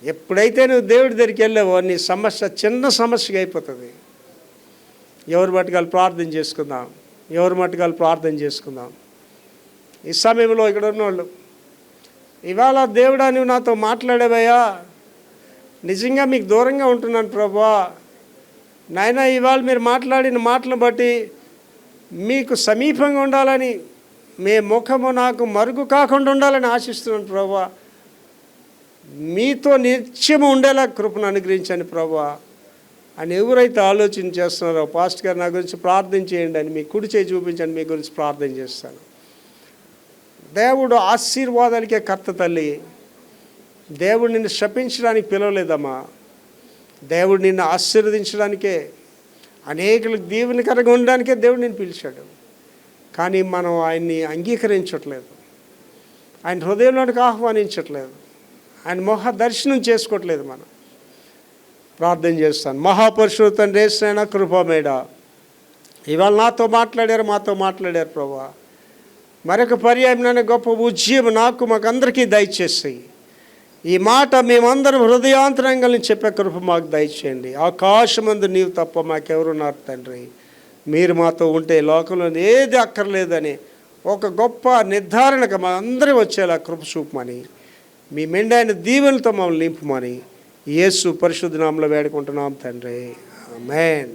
ఎప్పుడైతే నువ్వు దేవుడి దగ్గరికి వెళ్ళావో నీ సమస్య చిన్న సమస్యగా అయిపోతుంది. ఎవరు మట్టుకాలు ప్రార్థన చేసుకుందాం, ఎవరు మట్టుకాలు ప్రార్థన చేసుకుందాం. ఈ సమయంలో ఇక్కడ ఉన్నవాళ్ళు, ఇవాళ దేవుడా నువ్వు నాతో మాట్లాడేవయ్యా, నిజంగా మీకు దూరంగా ఉంటున్నాను ప్రభువా నాయన, ఇవాళ మీరు మాట్లాడిన మాటలను బట్టి మీకు సమీపంగా ఉండాలని, మీ ముఖము నాకు మరుగు కాకుండా ఉండాలని ఆశిస్తున్నాను ప్రభువా. మీతో నిత్యము ఉండేలా కృపను అనుగ్రహించండి ప్రభువా అని ఎవరైతే ఆలోచన చేస్తున్నారో, పాస్టర్ గారు నా గురించి ప్రార్థన చేయండి అని మీ కుడి చేయి చూపించండి, మీ గురించి ప్రార్థన చేస్తాను. దేవుడు ఆశీర్వాదానికే కర్త తల్లి. దేవుడు నిన్ను శపించడానికి పిలవలేదమ్మా, దేవుడు నిన్ను ఆశీర్వదించడానికే, అనేకులకు దీవెనకరంగా ఉండడానికే దేవుడు నిన్ను పిలిచాడు. కానీ మనం ఆయన్ని అంగీకరించట్లేదు, ఆయన హృదయంలోనికి ఆహ్వానించట్లేదు, ఆయన మొహ దర్శనం చేసుకోవట్లేదు. మనం ప్రార్థన చేస్తాను. మహాపరిశుద్ధ తండ్రి యేసయ్య కృపమేడ, ఇవాళ నాతో మాట్లాడారు, మాతో మాట్లాడారు ప్రభువా. మరొక పర్యాయం నన్ను గొప్ప ఉద్యమం మాకందరికీ దయచేసి ఈ మాట మేమందరం హృదయాంతరంగా చెప్పే కృప మాకు దయచేయండి. ఆకాశమందు నీవు తప్ప మాకెవరున్నారు తండ్రి, మీరు మాతో ఉంటే లోకంలో ఏది అక్కర్లేదని ఒక గొప్ప నిర్ధారణకు మా అందరూ వచ్చేలా కృప చూపమని, మీ మెండైన దీవెనలతో మమ్మల్ని నింపమని యేసు పరిశుద్ధ నామములో వేడుకుంటున్నాం తండ్రి, ఆమేన్.